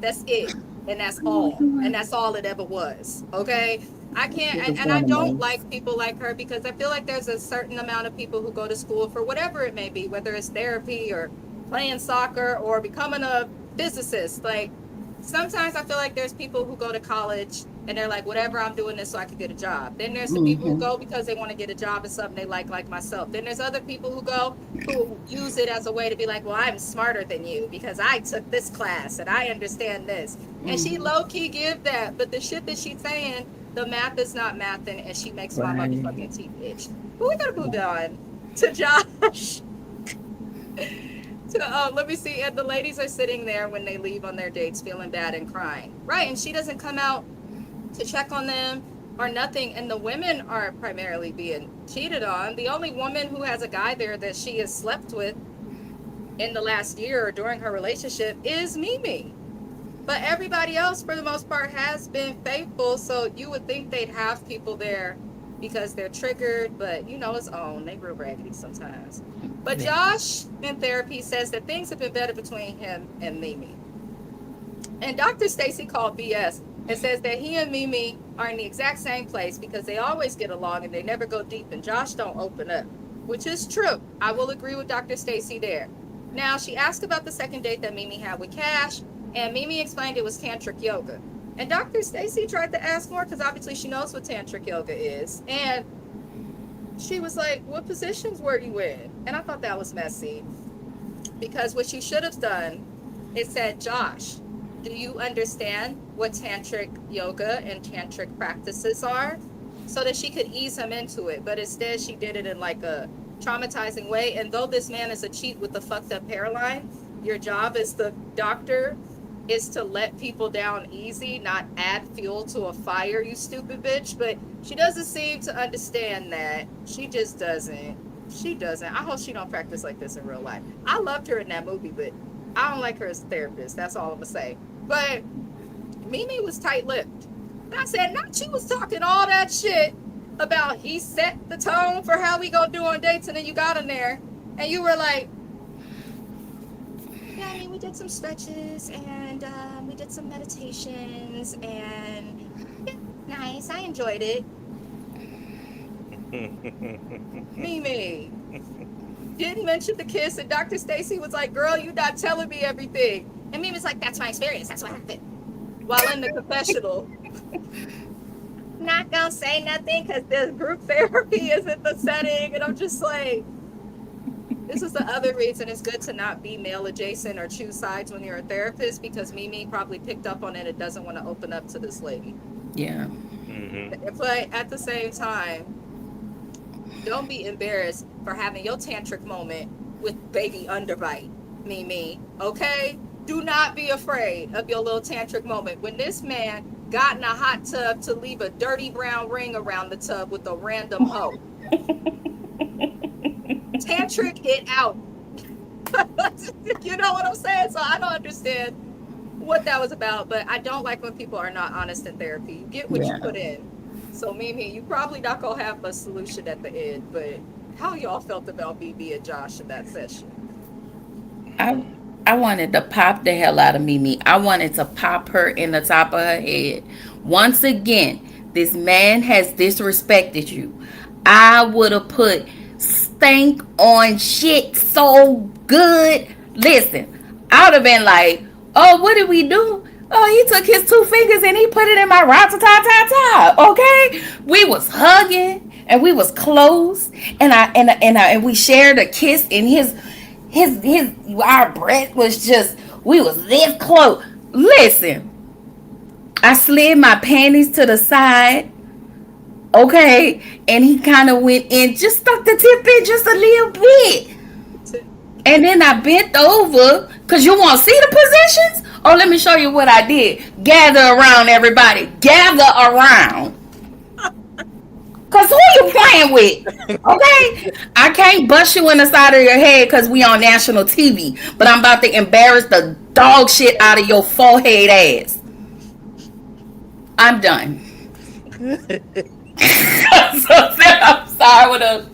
That's it. And that's all. And that's all it ever was. Okay? I can't, and I don't like people like her because I feel like there's a certain amount of people who go to school for whatever it may be, whether it's therapy or playing soccer or becoming a physicist. Like, sometimes I feel like there's people who go to college and they're like, whatever, I'm doing this so I can get a job. Then there's the people who Mm-hmm. go because they want to get a job in something they like myself. Then there's other people who go who use it as a way to be like, well, I'm smarter than you because I took this class and I understand this. And she Mm-hmm. low key give that, but the shit that she's saying, the math is not mathing, and she makes my Right. motherfucking teeth itch. But we gotta move on to Josh. Let me see. And the ladies are sitting there when they leave on their dates, feeling bad and crying. Right, and she doesn't come out to check on them or nothing. And the women are primarily being cheated on. The only woman who has a guy there that she has slept with in the last year or during her relationship is Mimi. But everybody else, for the most part, has been faithful. So you would think they'd have people there because they're triggered, but it's own. They real raggedy sometimes. But Yeah. Josh in therapy says that things have been better between him and Mimi. And Dr. Stacy called BS and says that he and Mimi are in the exact same place because they always get along and they never go deep, and Josh don't open up, which is true. I will agree with Dr. Stacy there. Now, she asked about the second date that Mimi had with Cash, and Mimi explained it was tantric yoga. And Dr. Stacy tried to ask more because obviously she knows what tantric yoga is. And she was like, "What positions were you in?" And I thought that was messy because what she should have done is said, "Josh, do you understand what tantric yoga and tantric practices are?" So that she could ease him into it. But instead, she did it in like a traumatizing way. And though this man is a cheat with a fucked up hairline, your job as the doctor is to let people down easy, not add fuel to a fire, you stupid bitch. But she doesn't seem to understand that. She just doesn't. She doesn't. I hope she don't practice like this in real life. I loved her in that movie, but I don't like her as a therapist. That's all I'm gonna say. But Mimi was tight-lipped. And I said, not she was talking all that shit about he set the tone for how we gonna do on dates, and then you got in there, and you were like, yeah, I mean, we did some stretches, and we did some meditations, and yeah, nice. I enjoyed it. Mimi didn't mention the kiss, and Dr. Stacy was like, girl, you not telling me everything. And Mimi's like, that's my experience. That's what happened. While in the confessional, not gonna say nothing because the group therapy isn't the setting. And I'm just like, this is the other reason it's good to not be male adjacent or choose sides when you're a therapist, because Mimi probably picked up on it and doesn't want to open up to this lady. Yeah. But at the same time, don't be embarrassed for having your tantric moment with baby underbite, Mimi. Okay? Do not be afraid of your little tantric moment. When this man got in a hot tub to leave a dirty brown ring around the tub with a random hoe. Tantric it out. You know what I'm saying? So I don't understand what that was about, but I don't like when people are not honest in therapy. You get what you put in. So Mimi, you probably not gonna have a solution at the end, but how y'all felt about BB and Josh in that session? I I wanted to pop the hell out of Mimi. I wanted to pop her in the top of her head. Once again, this man has disrespected you. I would have put stank on shit so good. Listen, I would have been like, oh, what did we do? Oh, he took his two fingers and he put it in my rat-ta-ta-ta-ta. Okay? We was hugging and we was close, and we shared a kiss, and his our breath was just, we was this close. Listen, I slid my panties to the side, okay, and he kind of went in, just stuck the tip in just a little bit, and then I bent over, because you want to see the positions. Oh, let me show you what I did. Gather around, everybody, gather around. Cause who you playing with? Okay? I can't bust you in the side of your head because we on national TV, but I'm about to embarrass the dog shit out of your forehead ass. I'm done. I'm sorry with a.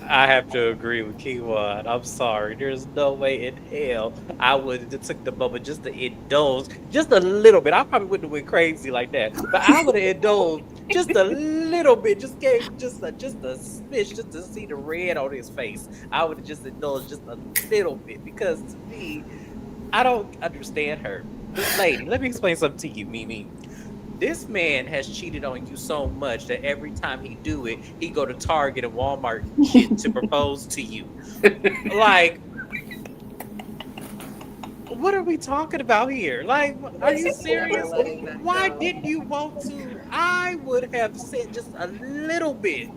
I have to agree with Kiwan. I'm sorry. There's no way in hell I would have took the moment just to indulge just a little bit. I probably wouldn't have went crazy like that, but I would have indulged just a little bit. Just gave just a smidge just to see the red on his face. I would have just indulged just a little bit, because to me, I don't understand her. This lady, let me explain something to you, Mimi. This man has cheated on you so much that every time he do it, he go to Target and Walmart and shit to propose to you. Like, what are we talking about here? Like, are you serious? Why didn't you want to? I would have said just a little bit.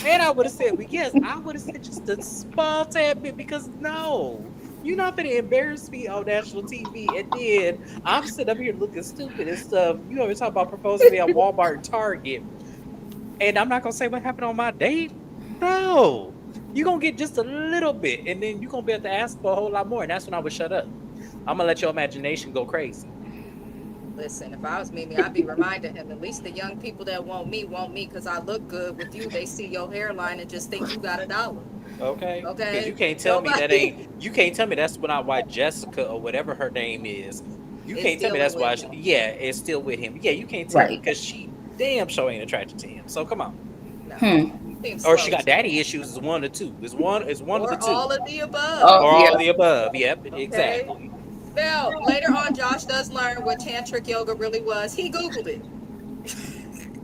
And I would have said, well, yes, I would have said just a small tad bit, because no, you're not gonna embarrass me on national TV, and then I'm sitting up here looking stupid and stuff. You always talk about proposing to me at Walmart and Target, and I'm not gonna say what happened on my date. No, you're gonna get just a little bit, and then you're gonna be able to ask for a whole lot more, and that's when I would shut up. I'm gonna let your imagination go crazy. Listen, if I was Mimi, I'd be reminding him, at least the young people that want me because I look good with you. They see your hairline and just think you got $1. Okay. Okay. Because you can't tell me that ain't. You can't tell me that's why Jessica or whatever her name is. You can't tell me that's why. Yeah, it's still with him. Yeah, you can't tell me, because she damn sure ain't attracted to him. So come on. No. Or she got daddy issues. Is one or two. Is one of the two. All of the above. Or all of the above. Yep. Okay. Exactly. Now, later on, Josh does learn what tantric yoga really was. He Googled it.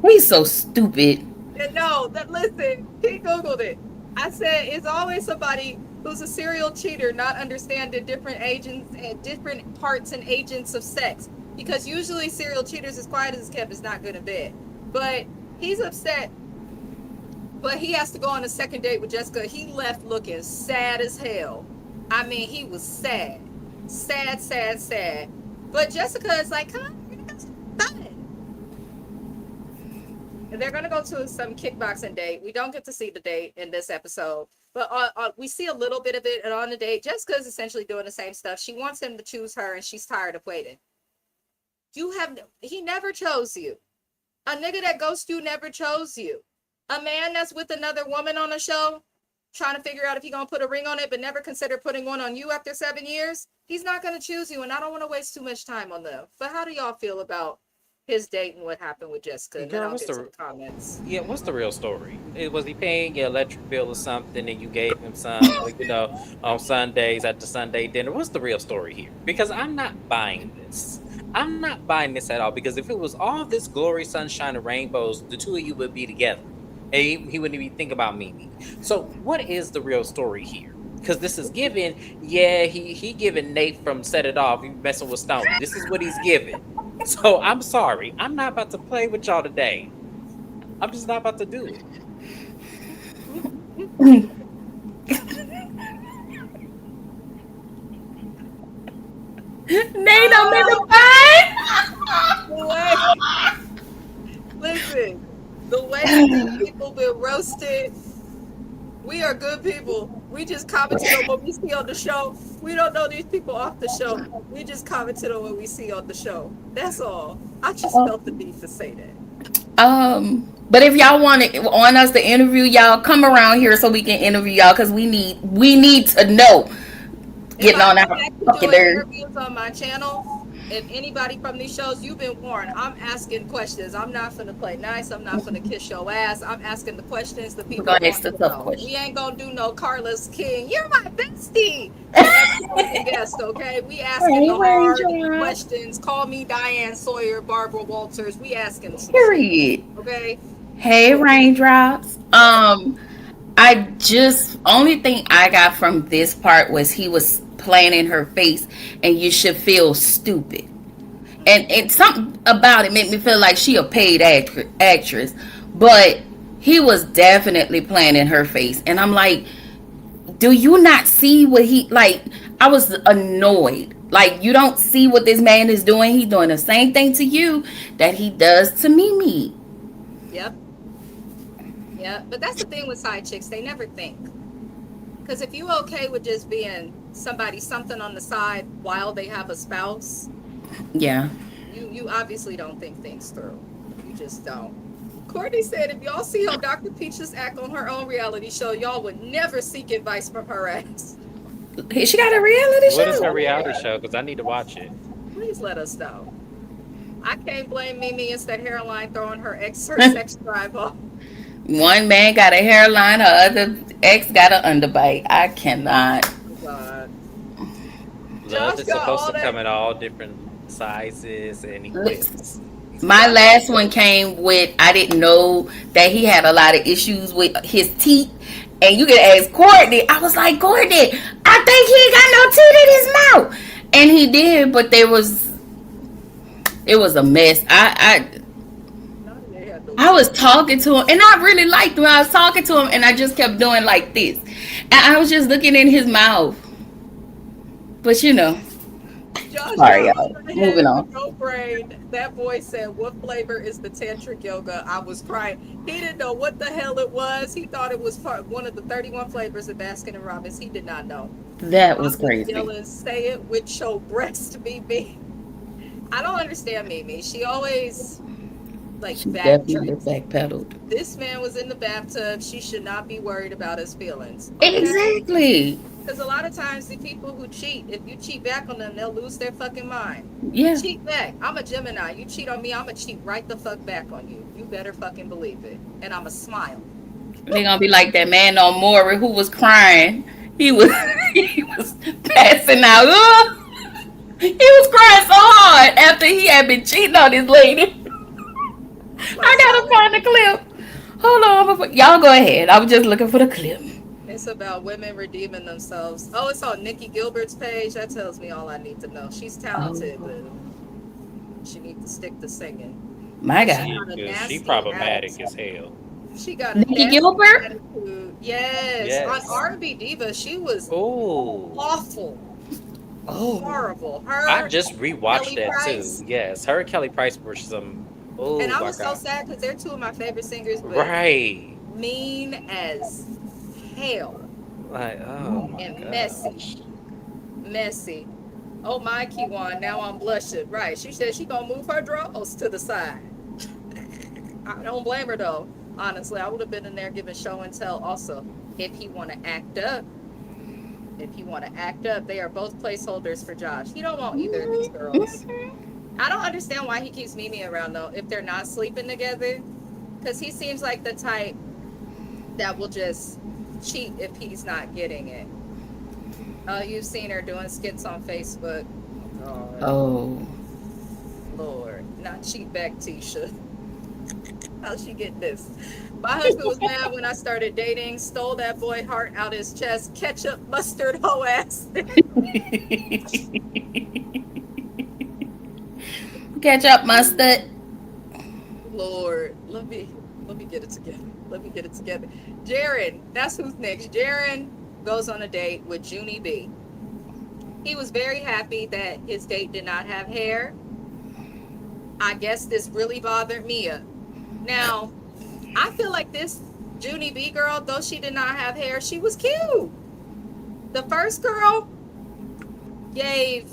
We so stupid. And no, that listen, he Googled it. I said it's always somebody who's a serial cheater not understanding different agents and different parts and agents of sex. Because usually serial cheaters, as quiet as it's kept, is not good in bed. But he's upset. But he has to go on a second date with Jessica. He left looking sad as hell. I mean, he was sad. Sad, sad, sad. But Jessica is like, come on, it's done. And they're going to go to some kickboxing date. We don't get to see the date in this episode, but we see a little bit of it on the date. Jessica's essentially doing the same stuff. She wants him to choose her, and she's tired of waiting. He never chose you. A nigga that ghosts you never chose you. A man that's with another woman on a show, trying to figure out if he's going to put a ring on it, but never consider putting one on you after 7 years, he's not going to choose you, and I don't want to waste too much time on them. But how do y'all feel about his date and what happened with Jessica? And then I'll get some comments. Yeah, what's the real story? Was he paying your electric bill or something and you gave him some, on Sundays at the Sunday dinner? What's the real story here? Because I'm not buying this. I'm not buying this at all, because if it was all this glory, sunshine, and rainbows, the two of you would be together. And he wouldn't even think about Mimi. So what is the real story here? Because this is given, he giving Nate from Set It Off, he messing with Stone. This is what he's giving. So I'm sorry. I'm not about to play with y'all today. I'm just not about to do it. Nate, I'm in the fight. Listen, the way these people been roasted, we are good people. We just commented on what we see on the show. We don't know these people off the show. We just commented on what we see on the show. That's all. I just felt the need to say that. But if y'all want us to interview y'all, come around here so we can interview y'all, because we need to know. Getting on our fucking interviews on my channel. If anybody from these shows, you've been warned. I'm asking questions. I'm not gonna play nice. I'm not gonna kiss your ass. I'm asking the questions the people want to know. We ain't gonna do no Carlos King. You're my bestie. Guest, okay? We asking the hard questions. Call me Diane Sawyer, Barbara Walters. We asking. Period. Okay. Hey, Raindrops. Only thing I got from this part was he was playing in her face, and you should feel stupid. And something about it made me feel like she a paid actress. But he was definitely playing in her face. And I'm like, do you not see what I was annoyed. Like, you don't see what this man is doing. He's doing the same thing to you that he does to Mimi. Yep. Yeah, but that's the thing with side chicks. They never think. Because if you okay with just being something on the side while they have a spouse, yeah, you obviously don't think things through. You just don't. Courtney said if y'all see how Dr. Peaches act on her own reality show, y'all would never seek advice from her ass. She got a reality show? What is her reality show? Because I need to watch it. Please let us know. I can't blame Mimi. It's that hairline throwing her sex drive off. One man got a hairline, her other ex got an underbite. I cannot. God. Love is supposed to come in all different sizes and equips. My last one came with, I didn't know that he had a lot of issues with his teeth. And you can ask Courtney. I was like, Courtney, I think he ain't got no teeth in his mouth. And he did, but it was a mess. I was talking to him, and I really liked him. I was talking to him, and I just kept doing like this. And I was just looking in his mouth. But sorry, y'all. Moving on. No brain. That boy said, what flavor is the tantric yoga? I was crying. He didn't know what the hell it was. He thought it was one of the 31 flavors of Baskin and Robbins. He did not know. That was crazy. Dylan, say it with your breast, Mimi. I don't understand Mimi. She always definitely backpedaled. This man was in the bathtub. She should not be worried about his feelings. Okay? Exactly. Because a lot of times the people who cheat, if you cheat back on them, they'll lose their fucking mind. Yeah. Cheat back. I'm a Gemini. You cheat on me, I'm going to cheat right the fuck back on you. You better fucking believe it. And I'm a smile. They're going to be like that man on Maury who was crying. He was passing out. He was crying so hard after he had been cheating on his lady. I gotta find the clip. Hold on, y'all go ahead. I was just looking for the clip. It's about women redeeming themselves. Oh, it's on Nikki Gilbert's page. That tells me all I need to know. She's talented, Oh but she needs to stick to singing. my Cause she God, She got a is she nasty problematic attitude. as hell. She got a Nikki nasty Gilbert. attitude. Yes, on Yes. R&B Diva, she was Oh, awful, Oh, horrible. I Her, just rewatched Kelly that too. Price, Yes, her and Kelly Price were some. and Oh I my was so god. sad because they're two of my favorite singers, but Right. mean as hell Like, oh oh, my and messy, gosh. messy. Oh my Kiwan, now I'm blushing. Right, she said she gonna move her drawers to the side. I don't blame her though. Honestly, I would have been in there giving show and tell also. If he want to act up, if he want to act up, they are both placeholders for Josh. He don't want either of these girls. I don't understand why he keeps Mimi around though. If they're not sleeping together, because he seems like the type that will just cheat if he's not getting it. Oh, you've seen her doing skits on Facebook. Oh God, oh. Lord, not cheat back, Tisha. How'd she get this? My husband was mad when I started dating, stole that boy heart out his chest, ketchup, mustard, whole ass. Ketchup, mustard. Lord, let me get it together. Let me get it together. Jaron, that's who's next. Jaron goes on a date with Junie B. He was very happy that his date did not have hair. I guess this really bothered Mia. Now, I feel like this Junie B girl, though she did not have hair, she was cute. The first girl gave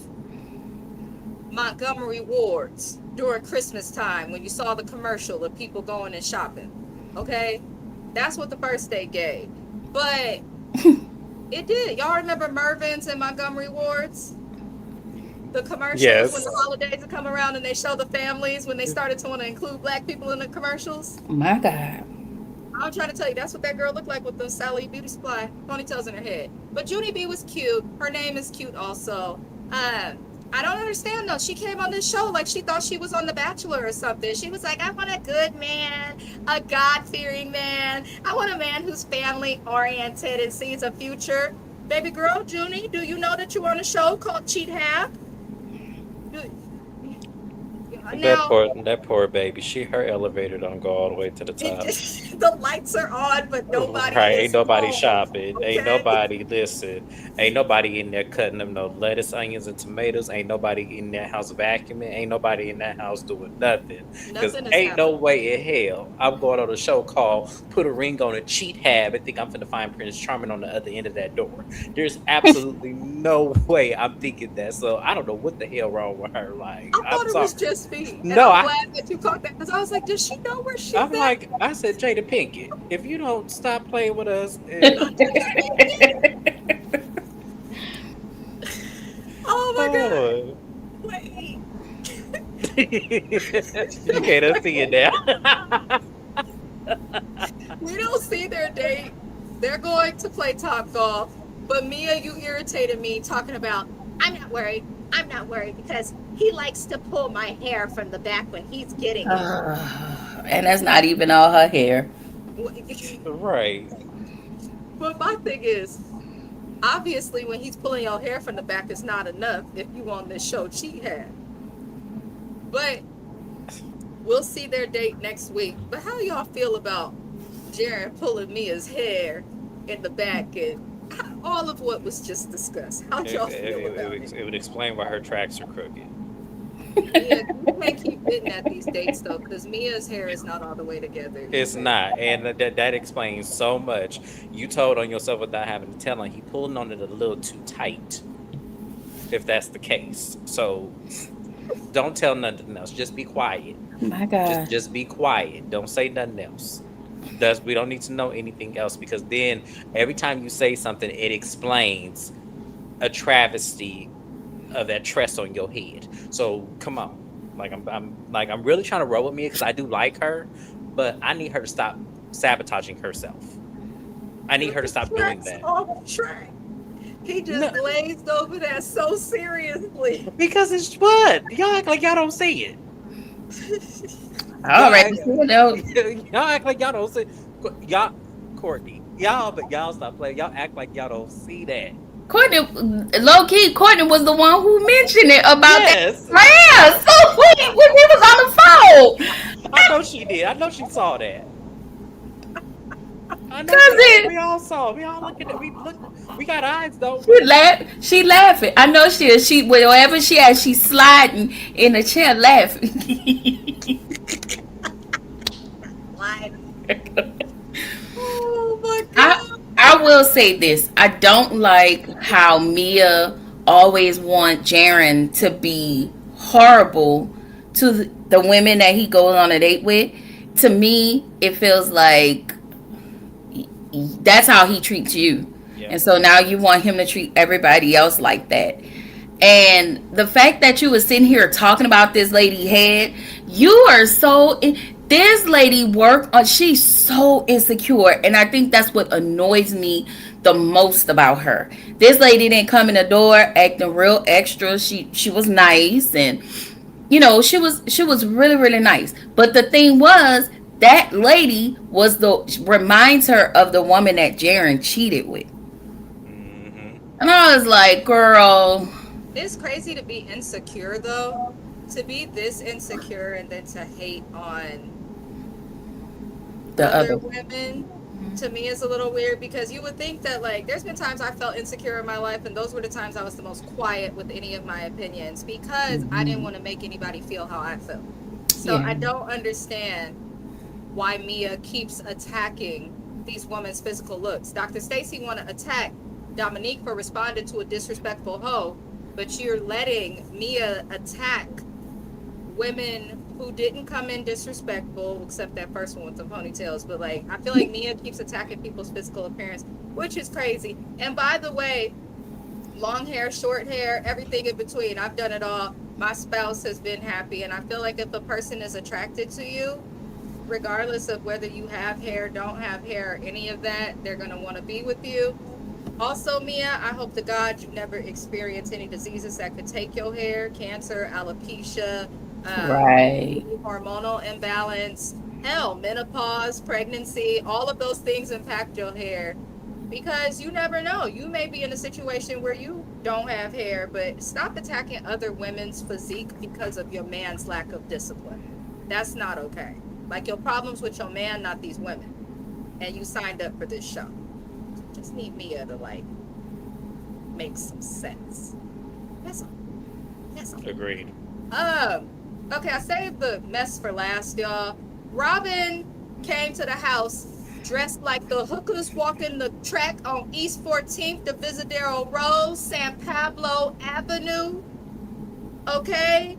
Montgomery Wards during Christmas time when you saw the commercial of people going and shopping. Okay? That's what the first date gave. But it did. Y'all remember Mervin's and Montgomery Wards? The commercials when the Yes. holidays would come around and they show the families when they started to want to include black people in the commercials. My God. I'm trying to tell you, that's what that girl looked like with the Sally Beauty Supply ponytails in her head. But Junie B was cute. Her name is cute also. I don't understand though. She came on this show like she thought she was on The Bachelor or something. She was like, I want a good man, a God-fearing man. I want a man who's family-oriented and sees a future. Baby girl, Junie, do you know that you're on a show called Cheathab? Now, That poor baby. Her elevator don't go all the way to the top. the lights are on, but nobody Right, ain't is nobody home. shopping. Ain't Okay. nobody listen. Ain't nobody in there cutting them no lettuce, onions, and tomatoes. Ain't nobody in that house vacuuming. Ain't nobody in that house doing nothing. Cause Nothing is ain't no happening. way in hell I'm going on a show called "Put a Ring on a Cheat Hab" and think I'm finna find Prince Charming on the other end of that door. There's absolutely no way I'm thinking that. So I don't know what the hell wrong with her. Like I I'm thought it was sorry. just me, and No, I'm I glad that you caught that because I was like, does she know where she's I'm at? like I said, Jada Pinkett, if you don't stop playing with us and Oh my God! oh, Wait, you can't unsee it now. we don't see their date. They're going to play Top Golf, but Mia, you irritated me talking about. I'm not worried. I'm not worried because he likes to pull my hair from the back when he's getting it. And that's not even all her hair. Right. But my thing is, obviously, when he's pulling your hair from the back, it's not enough if you on this show cheat had. But we'll see their date next week. But how y'all feel about Jaron pulling Mia's hair in the back and all of what was just discussed? How y'all feel about it? It would explain why her tracks are crooked. Mia, you can't keep getting at these dates though, because Mia's hair is not all the way together It's either. not, and that explains so much. You told on yourself without having to tell on. He pulling on it a little too tight, if that's the case. So don't tell nothing else. Just be quiet. My God. Just be quiet. Don't say nothing else. Does we don't need to know anything else because then every time you say something, it explains a travesty of that tress on your head. So come on, like I'm really trying to roll with me because I do like her, but I need her to stop sabotaging herself. I need her to The stop doing track's that. off track. He No, just glazed over that so seriously. because it's what y'all act like y'all don't see it. I Y'all already act, see it. y'all act like y'all don't see y'all Courtney. Y'all stop playing. Y'all act like y'all don't see that. Courtney, low key, Courtney was the one who mentioned it about that Yes, prayer. So sweet when we was on the phone. I know she did. I know she saw that. I know Cause she did. it, We all saw. We all looking at. We look. We got eyes, don't she we? laugh, she laughing. I know she is. She wherever she at, she sliding in the chair laughing. Like, oh my I god. I will say this. I don't like how Mia always want Jaren to be horrible to the women that he goes on a date with. To me, it feels like that's how he treats you. Yeah. And so now you want him to treat everybody else like that. And the fact that you were sitting here talking about this lady head, you are so. This lady work on. She's so insecure, and I think that's what annoys me the most about her. This lady didn't come in the door acting real extra. She was nice, and she was really really nice. But the thing was, that lady was the reminds her of the woman that Jaren cheated with, Mm-hmm. and I was like, girl, It's crazy to be insecure though. To be this insecure and then to hate on the other other. women, to me is a little weird because you would think that, like, there's been times I felt insecure in my life and those were the times I was the most quiet with any of my opinions because I didn't want to make anybody feel how I felt. So Yeah. I don't understand why Mia keeps attacking these women's physical looks. Dr. Stacy want to attack Dominique for responding to a disrespectful hoe, but you're letting Mia attack women who didn't come in disrespectful, except that first one with the ponytails. But like, I feel like Mia keeps attacking people's physical appearance, which is crazy. And by the way, long hair, short hair, everything in between, I've done it all. My spouse has been happy, and I feel like if a person is attracted to you, regardless of whether you have hair, don't have hair, any of that, they're going to want to be with you. Also, Mia, I hope to God you never experience any diseases that could take your hair, cancer, alopecia, Right. hormonal imbalance, hell, menopause, pregnancy, all of those things impact your hair because you never know. You may be in a situation where you don't have hair, but stop attacking other women's physique because of your man's lack of discipline. That's not okay. Like, your problems with your man, not these women. And you signed up for this show. Just need Mia to, like, make some sense. That's all. That's all. Agreed. Okay, I saved the mess for last, y'all. Robin came to the house dressed like the hookers walking the track on East 14th, the Visadero Road, San Pablo Avenue. Okay?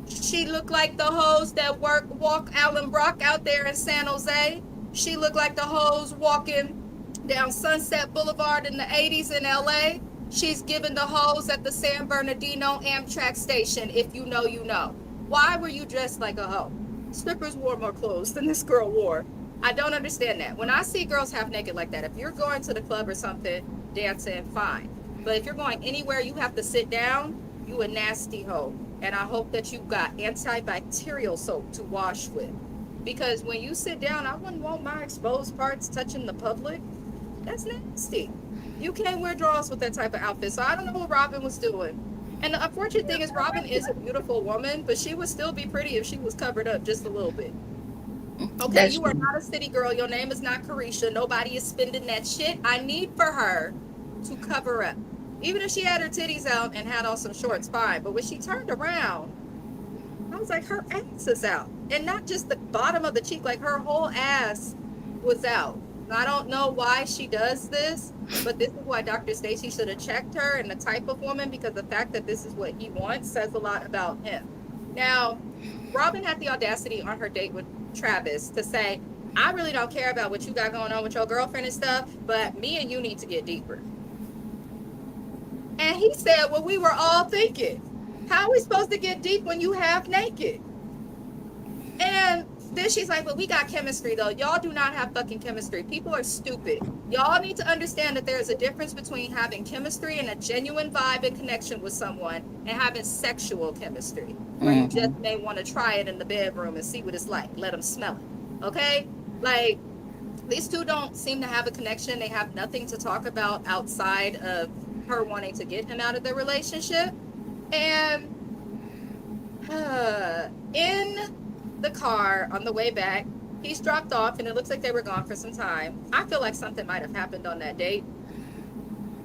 She looked like the hoes that walk Allen Brock out there in San Jose. She looked like the hoes walking down Sunset Boulevard in the 80s in LA. She's giving the hoes at the San Bernardino Amtrak station. If you know, you know. Why were you dressed like a hoe? Strippers wore more clothes than this girl wore. I don't understand that. When I see girls half naked like that, if you're going to the club or something, dancing, fine. But if you're going anywhere you have to sit down, you a nasty hoe. And I hope that you've got antibacterial soap to wash with. Because when you sit down, I wouldn't want my exposed parts touching the public. That's nasty. You can't wear drawers with that type of outfit. So I don't know what Robin was doing. And the unfortunate thing is Robin is a beautiful woman, but she would still be pretty if she was covered up just a little bit. Okay, That's you are true. not a city girl. Your name is not Carisha. Nobody is spending that shit. I need for her to cover up. Even if she had her titties out and had on some shorts, fine. But when she turned around, I was like, her ass is out. And not just the bottom of the cheek, like her whole ass was out. I don't know why she does this, but this is why Dr. Stacy should have checked her and the type of woman, because the fact that this is what he wants says a lot about him. Now, Robin had the audacity on her date with Travis to say, I really don't care about what you got going on with your girlfriend and stuff, but me and you need to get deeper. And he said what we were all thinking. How are we supposed to get deep when you half naked? And Then she's like, but we got chemistry though. Y'all do not have fucking chemistry. People are stupid. Y'all need to understand that there is a difference between having chemistry and a genuine vibe and connection with someone and having sexual chemistry, where you just may want to try it in the bedroom and see what it's like. Let them smell it. Okay? Like, these two don't seem to have a connection. They have nothing to talk about outside of her wanting to get him out of their relationship. And in the car on the way back, he's dropped off and it looks like they were gone for some time. I feel like something might have happened on that date.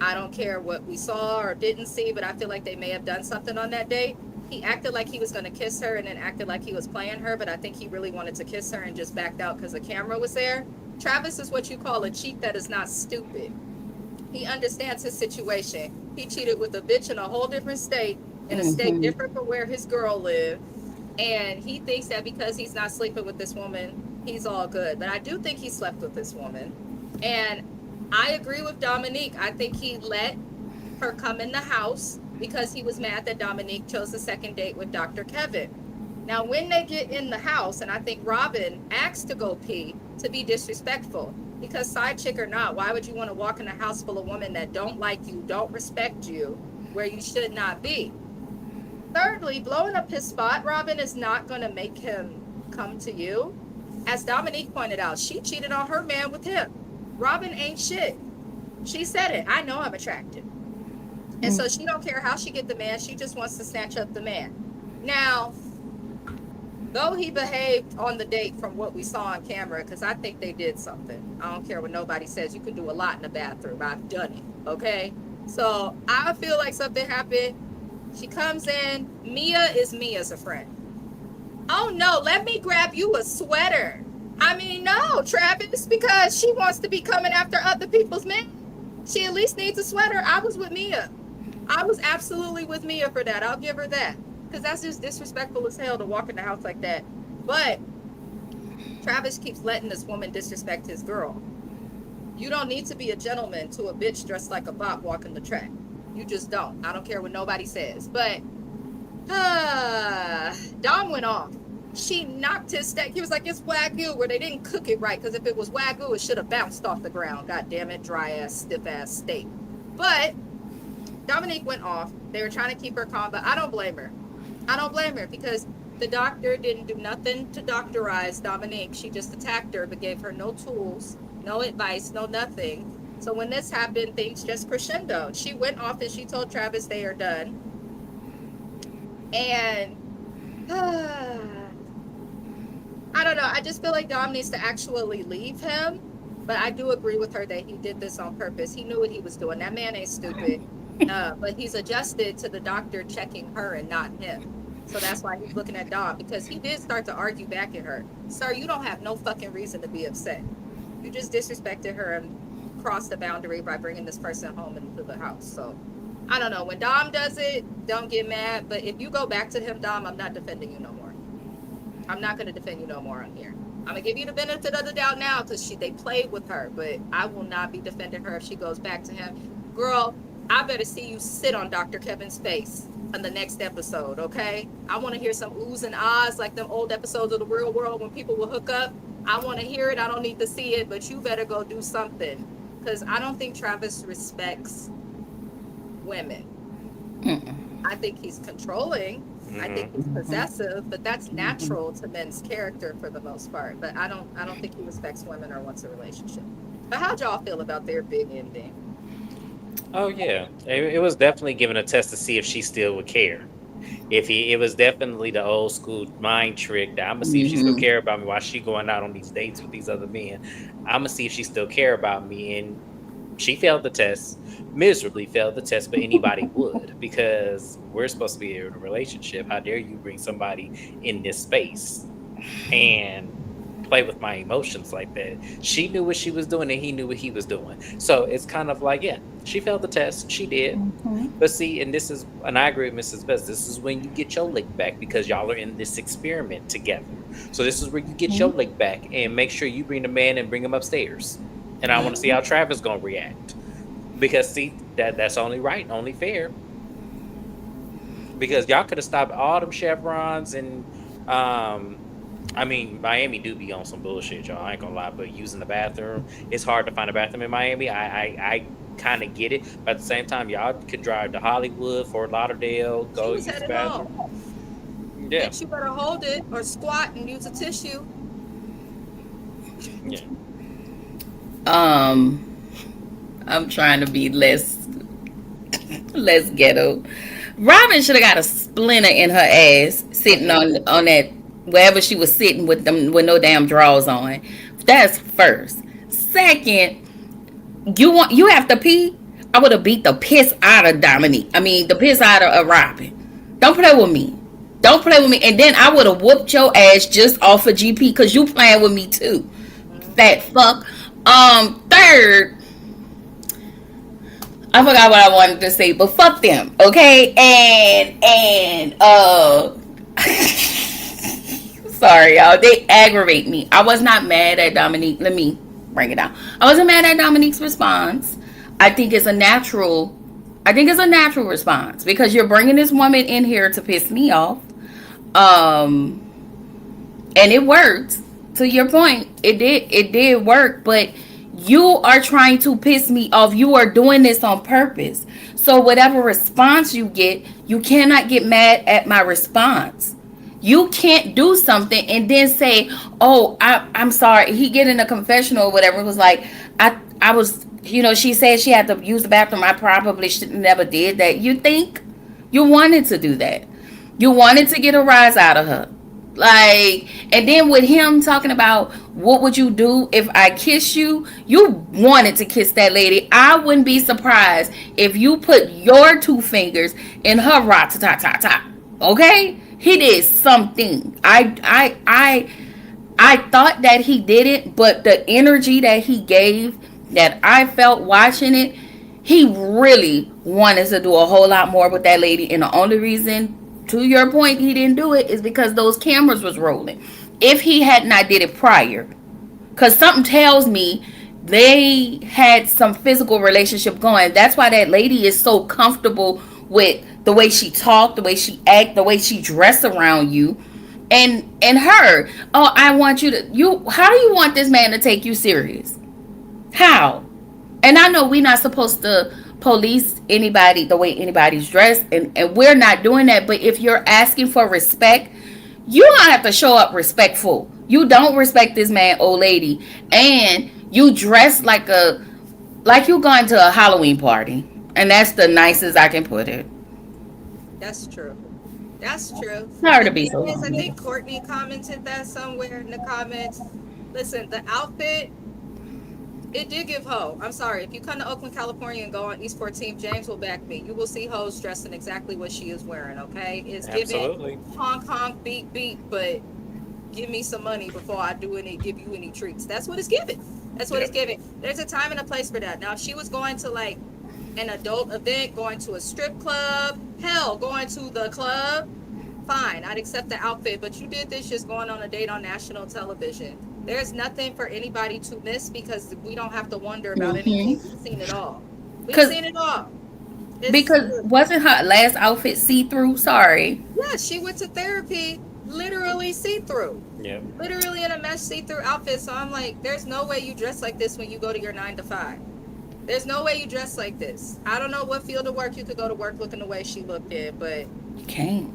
I don't care what we saw or didn't see, but I feel like they may have done something on that date. He acted like he was going to kiss her and then acted like he was playing her, but I think he really wanted to kiss her and just backed out because the camera was there. Travis is what you call a cheat that is not stupid. He understands his situation. He cheated with a bitch in a whole different state, in a state different from where his girl lived. And he thinks that because he's not sleeping with this woman, he's all good. But I do think he slept with this woman. And I agree with Dominique. I think he let her come in the house because he was mad that Dominique chose the second date with Dr. Kevin. Now, when they get in the house, and I think Robin asked to go pee, to be disrespectful. Because side chick or not, why would you want to walk in a house full of women that don't like you, don't respect you, where you should not be? Thirdly, blowing up his spot, Robin, is not going to make him come to you. As Dominique pointed out, she cheated on her man with him. Robin ain't shit. She said it. I know I'm attractive. And so she don't care how she get the man. She just wants to snatch up the man. Now, though he behaved on the date from what we saw on camera, because I think they did something. I don't care what nobody says. You can do a lot in the bathroom. I've done it. Okay? So I feel like something happened. She comes in. Mia is me as a friend. Oh no, let me grab you a sweater. I mean, no, Travis, because she wants to be coming after other people's men. She at least needs a sweater. I was with Mia. I was absolutely with Mia for that. I'll give her that. Because that's just disrespectful as hell to walk in the house like that. But Travis keeps letting this woman disrespect his girl. You don't need to be a gentleman to a bitch dressed like a bot walking the track. You just don't. I don't care what nobody says. But Dom went off. She knocked his steak. He was like, it's Wagyu, where they didn't cook it right. Because if it was Wagyu, it should have bounced off the ground. God damn it, dry ass, stiff ass steak. But Dominique went off. They were trying to keep her calm, but I don't blame her. I don't blame her because the doctor didn't do nothing to doctorize Dominique. She just attacked her, but gave her no tools, no advice, no nothing. So when this happened, things just crescendoed. She went off and she told Travis they are done. And I don't know. I just feel like Dom needs to actually leave him. But I do agree with her that he did this on purpose. He knew what he was doing. That man ain't stupid. But he's adjusted to the doctor checking her and not him. So that's why he's looking at Dom, because he did start to argue back at her. Sir, you don't have no fucking reason to be upset. You just disrespected her and crossed the boundary by bringing this person home into the house. So I don't know. When Dom does it, don't get mad. But if you go back to him, Dom, I'm not defending you no more. I'm not going to defend you no more on here. I'm going to give you the benefit of the doubt now because they played with her. But I will not be defending her if she goes back to him. Girl, I better see you sit on Dr. Kevin's face on the next episode, okay? I want to hear some oohs and ahs like them old episodes of The Real World when people will hook up. I want to hear it. I don't need to see it, but you better go do something. Because I don't think Travis respects women. I think he's controlling. I think he's possessive, but that's natural to men's character for the most part. But I don't think he respects women or wants a relationship. But how'd y'all feel about their big ending? Oh yeah, it was definitely giving a test to see if she still would care. It was definitely the old school mind trick that I'm gonna see if she still care about me while she going out on these dates with these other men. I'm gonna see if she still care about me, and she failed the test, miserably failed the test, but anybody would, because we're supposed to be in a relationship. How dare you bring somebody in this space and play with my emotions like that? She knew what she was doing and he knew what he was doing. So it's kind of like, yeah, she failed the test. She did. But see, and I agree with Mrs. Best, this is when you get your lick back because y'all are in this experiment together. So this is where you get your lick back and make sure you bring the man and bring him upstairs. And I want to see how Travis gonna react. Because see, that's only right, only fair. Because y'all could have stopped all them chevrons and I mean, Miami do be on some bullshit, y'all. I ain't gonna lie, but using the bathroom, it's hard to find a bathroom in Miami. I kind of get it, but at the same time, y'all could drive to Hollywood, Fort Lauderdale, She go was use the headed bathroom. home. Yeah, Bitch, you better hold it or squat and use a tissue. yeah. Um, I'm trying to be less ghetto. Robin should have got a splinter in her ass sitting on that wherever she was sitting with them with no damn drawers on. That's first. Second, you have to pee. I would have beat the piss out of Dominique. I mean the piss out of Robin. Don't play with me. Don't play with me. And then I would have whooped your ass just off of GP because you playing with me too. Fat Mm-hmm. fuck. Third, I forgot what I wanted to say, but fuck them, okay? Sorry, y'all. They aggravate me. I was not mad at Dominique. Let me bring it down. I wasn't mad at Dominique's response. I think it's a natural. I think it's a natural response because you're bringing this woman in here to piss me off. Um, and it worked. To your point, it did work, but you are trying to piss me off. You are doing this on purpose. So whatever response you get, you cannot get mad at my response. You can't do something and then say, "Oh, I'm sorry." He get in a confessional or whatever. It was like, I was, she said she had to use the bathroom. I probably should never did that. You think you wanted to do that? You wanted to get a rise out of her. Like, and then with him talking about what would you do if I kiss you, you wanted to kiss that lady. I wouldn't be surprised if you put your two fingers in her rat ta ta ta. Okay, he did something. I thought that he did it, but the energy that he gave, that I felt watching it, he really wanted to do a whole lot more with that lady. And the only reason, to your point, he didn't do it is because those cameras was rolling. If he had not did it prior, because something tells me they had some physical relationship going. That's why that lady is so comfortable with the way she talked, the way she act, the way she dressed around you. And her, oh, I want you to, how do you want this man to take you serious? How? And I know we're not supposed to police anybody the way anybody's dressed, and we're not doing that. But if you're asking for respect, you don't have to show up respectful. You don't respect this man, old lady, and you dress like you going to a Halloween party, and that's the nicest I can put it. That's true. That's true. Sorry The to be thing so is, I long. think Courtney commented that somewhere in the comments. Listen, the outfit, it did give hoe. I'm sorry. If you come to Oakland, California and go on East 14th, James will back me. You will see hoes dressed in exactly what she is wearing, okay? It's giving Absolutely. honk honk beat beat, but give me some money before I give you any treats. That's what it's giving. That's what it's Yep. giving. There's a time and a place for that. Now, if she was going to like an adult event, going to a strip club, hell, going to the club, fine, I'd accept the outfit. But you did this just going on a date on national television. There's nothing for anybody to miss because we don't have to wonder about anything. Mm-hmm. We've seen it all. We've Cause seen it all. It's because wasn't her last outfit see through? Sorry. Yeah, she went to therapy literally see through. Yep. Literally in a mesh see-through outfit. So I'm like, there's no way you dress like this when you go to your 9 to 5. There's no way you dress like this. I don't know what field of work you could go to work looking the way she looked in, but You can't.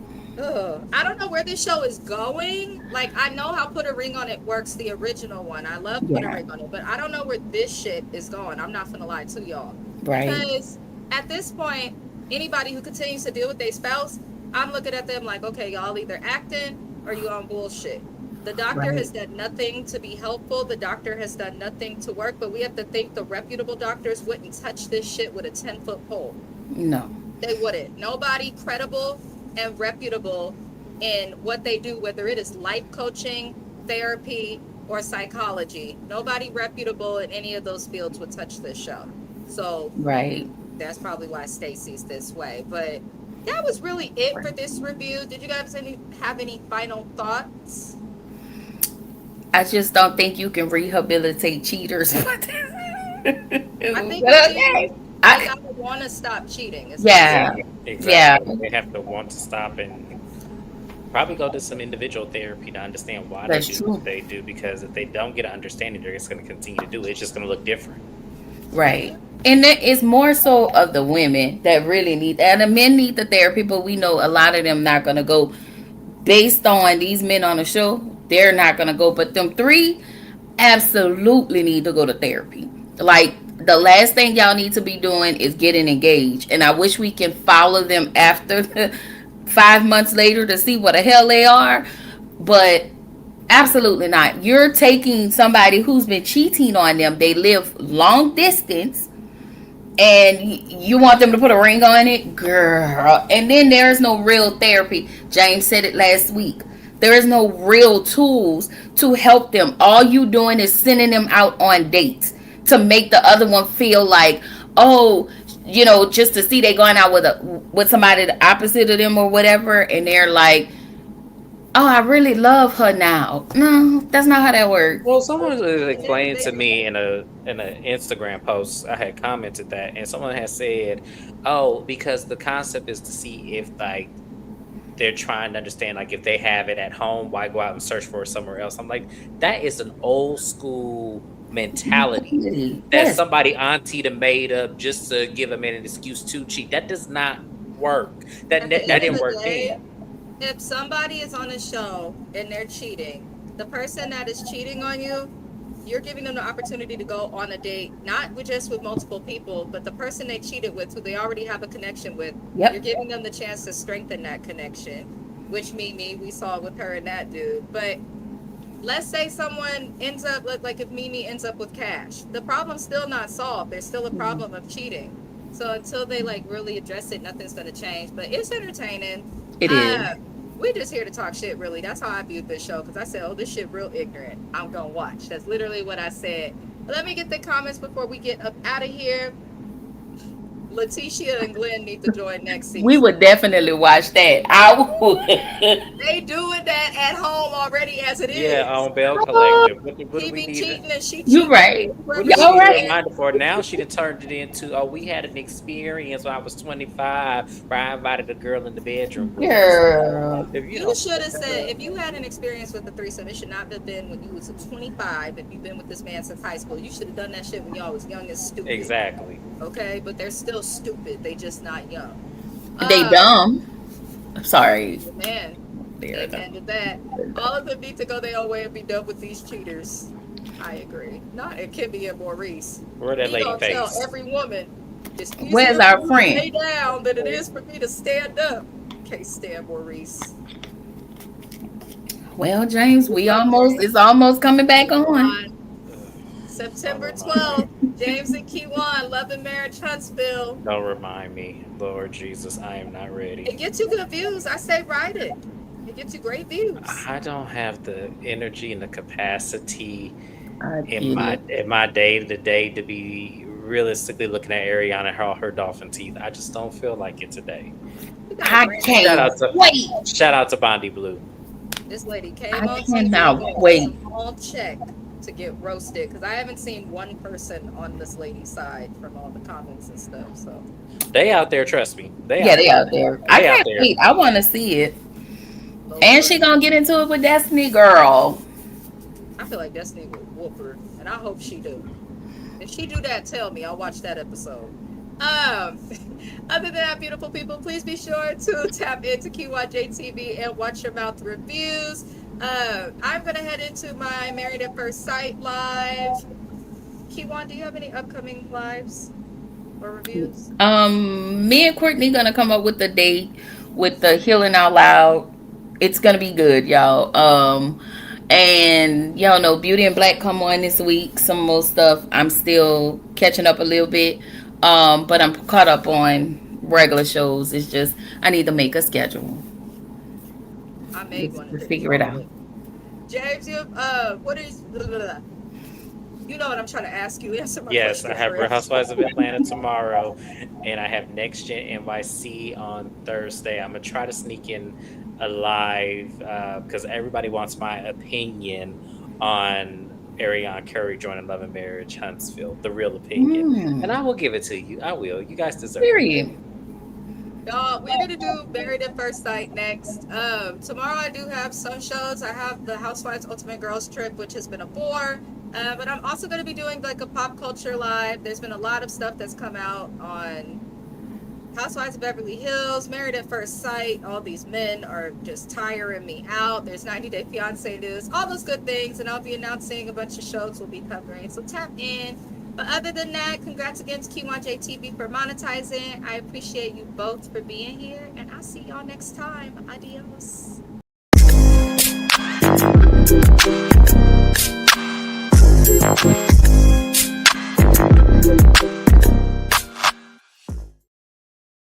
I don't know where this show is going. Like, I know how Put a Ring on It works, the original one. I love Put a Yeah. Ring on It, but I don't know where this shit is going. I'm not gonna lie to y'all. Right. Because at this point, anybody who continues to deal with their spouse, I'm looking at them like, okay, y'all either acting or you on bullshit. The doctor Right. has done nothing to be helpful. The doctor has done nothing to work, but we have to think the reputable doctors wouldn't touch this shit with a 10-foot pole. No. They wouldn't. Nobody credible and reputable in what they do, whether it is life coaching, therapy, or psychology. Nobody reputable in any of those fields would touch this show. So Right. that's probably why Stacy's this way. But that was really it for this review. Did you guys have any final thoughts? I just don't think you can rehabilitate cheaters. I But think okay. they I, gotta want to stop cheating. yeah. Exactly. Yeah. They have to want to stop and Probably go to some individual therapy to understand why they That's do true. what they do. Because if they don't get an understanding, they're just going to continue to do it. It's just going to look different. Right. And that is more so of the women that really need, and the men need the therapy, but we know a lot of them not gonna go based on these men on the show. They're not gonna go, but them three absolutely need to go to therapy. Like the last thing y'all need to be doing is getting engaged. And I wish we can follow them after 5 months later to see what the hell they are. But absolutely not. You're taking somebody who's been cheating on them. They live long distance and you want them to put a ring on it, girl. And then there's no real therapy. James said it last week. There is no real tools to help them. All you doing is sending them out on dates to make the other one feel like, oh, just to see they going out with somebody the opposite of them or whatever, and they're like, oh, I really love her now. No, that's not how that works. Well, someone was And then explaining they to me in a Instagram post. I had commented that, and someone had said, "Oh, because the concept is to see if like they're trying to understand like if they have it at home, why go out and search for it somewhere else?" I'm like, that is an old school mentality that Yes, somebody auntie done made up just to give a man an excuse to cheat. That does not work. at the That end of didn't the work day, then. if somebody is on a show and they're cheating, the person that is cheating on you, you're giving them the opportunity to go on a date, not with just with multiple people, but the person they cheated with, who they already have a connection with. You're yep. giving them the chance to strengthen that connection, which Mimi, we saw with her and that dude. But let's say someone ends up like if Mimi ends up with Cash, the problem's still not solved. There's still a problem of cheating. So until they like really address it, nothing's gonna change. But it's entertaining. It is. Uh, we're just here to talk shit, really. That's how I viewed this show because I said, "Oh, this shit real ignorant. I'm gonna watch." That's literally what I said. But let me get the comments before we get up out of here. Letitia and Glenn need to join next We season. would definitely watch that. I would. They doing that at home already as it Yeah, is. on Bell Collective. What do He we be need? cheating and she You cheating right. What whoever do we she Y'all need a right. can. reminder for? Now she done turned it into, oh, we had an experience when I was 25 where I invited a girl in the bedroom with us. Girl. If you You don't should have said if you had an experience with the threesome, it should not have been when you was 25. If you've been with this man since high school, you should have done that shit when y'all was young and stupid. exactly. Okay, but they're still stupid. They just not young. They Uh, dumb. Sorry. man, They're dumb. amen to that. All of them need to go their own way and be done with these cheaters. I agree. Not it Kimmy and Maurice. Where that He lady gonna tell face? every woman it's Where's easier for our me to lay friend? down than it is for me to stand up. Can't stand Maurice. Well, James, we But almost it's almost coming back on. on Don't September remind me. 12th, James and Kiwan, Love and Marriage Huntsville. Don't remind me. Lord Jesus, I am not It ready. gets you good views. I say write it. It gets you great views. I don't have the energy and the capacity I in get it. my day to day to be realistically looking at Ariana and her dolphin teeth. I just don't feel like it today. We got a I brand Shout can't out to wait. Bondi Blue. This lady came I on TV cannot with a wait. small check to get roasted because I haven't seen one person on this lady's side from all the comments and stuff. So They out there, trust me. They Yeah, out they there. out there. I They out can't there. wait. I want to see it. And she Lord, gonna get into it with Destiny, girl. I feel like Destiny would whoop her, and I hope she do. If she do that, tell me. I'll watch that episode. Um, other than that, beautiful people, please be sure to tap into QYJTV and watch your mouth reviews. I'm gonna head into my Married at First Sight live. Kiwan, do you have any upcoming lives or reviews? Me and Courtney gonna come up with the date with the Healing Out Loud. It's gonna be good, y'all. And y'all know Beauty and Black come on this week. Some more stuff. I'm still catching up a little bit. But I'm caught up on regular shows. It's just I need to make a schedule. I made Let's one and didn't figure it follow out. it. James, you what is blah, blah, blah. You know what I'm trying to ask you? Answer my Yes, I question have Real first. Housewives of Atlanta tomorrow, and I have Next Gen NYC on Thursday. I'm gonna try to sneak in a live because everybody wants my opinion on Ariana Curry joining Love and Marriage Huntsville, the real opinion, and I will give it to you. I will. You guys deserve it. Period. Y'all, we're gonna do Married at First Sight next. Tomorrow I do have some shows. I have the Housewives Ultimate Girls Trip, which has been a bore. But I'm also gonna be doing like a pop culture live. There's been a lot of stuff that's come out on Housewives of Beverly Hills, Married at First Sight. All these men are just tiring me out. There's 90 Day Fiance news, all those good things, and I'll be announcing a bunch of shows we'll be covering. So tap in. But other than that, congrats again to Q1JTV for monetizing. I appreciate you both for being here, and I'll see y'all next time. Adios.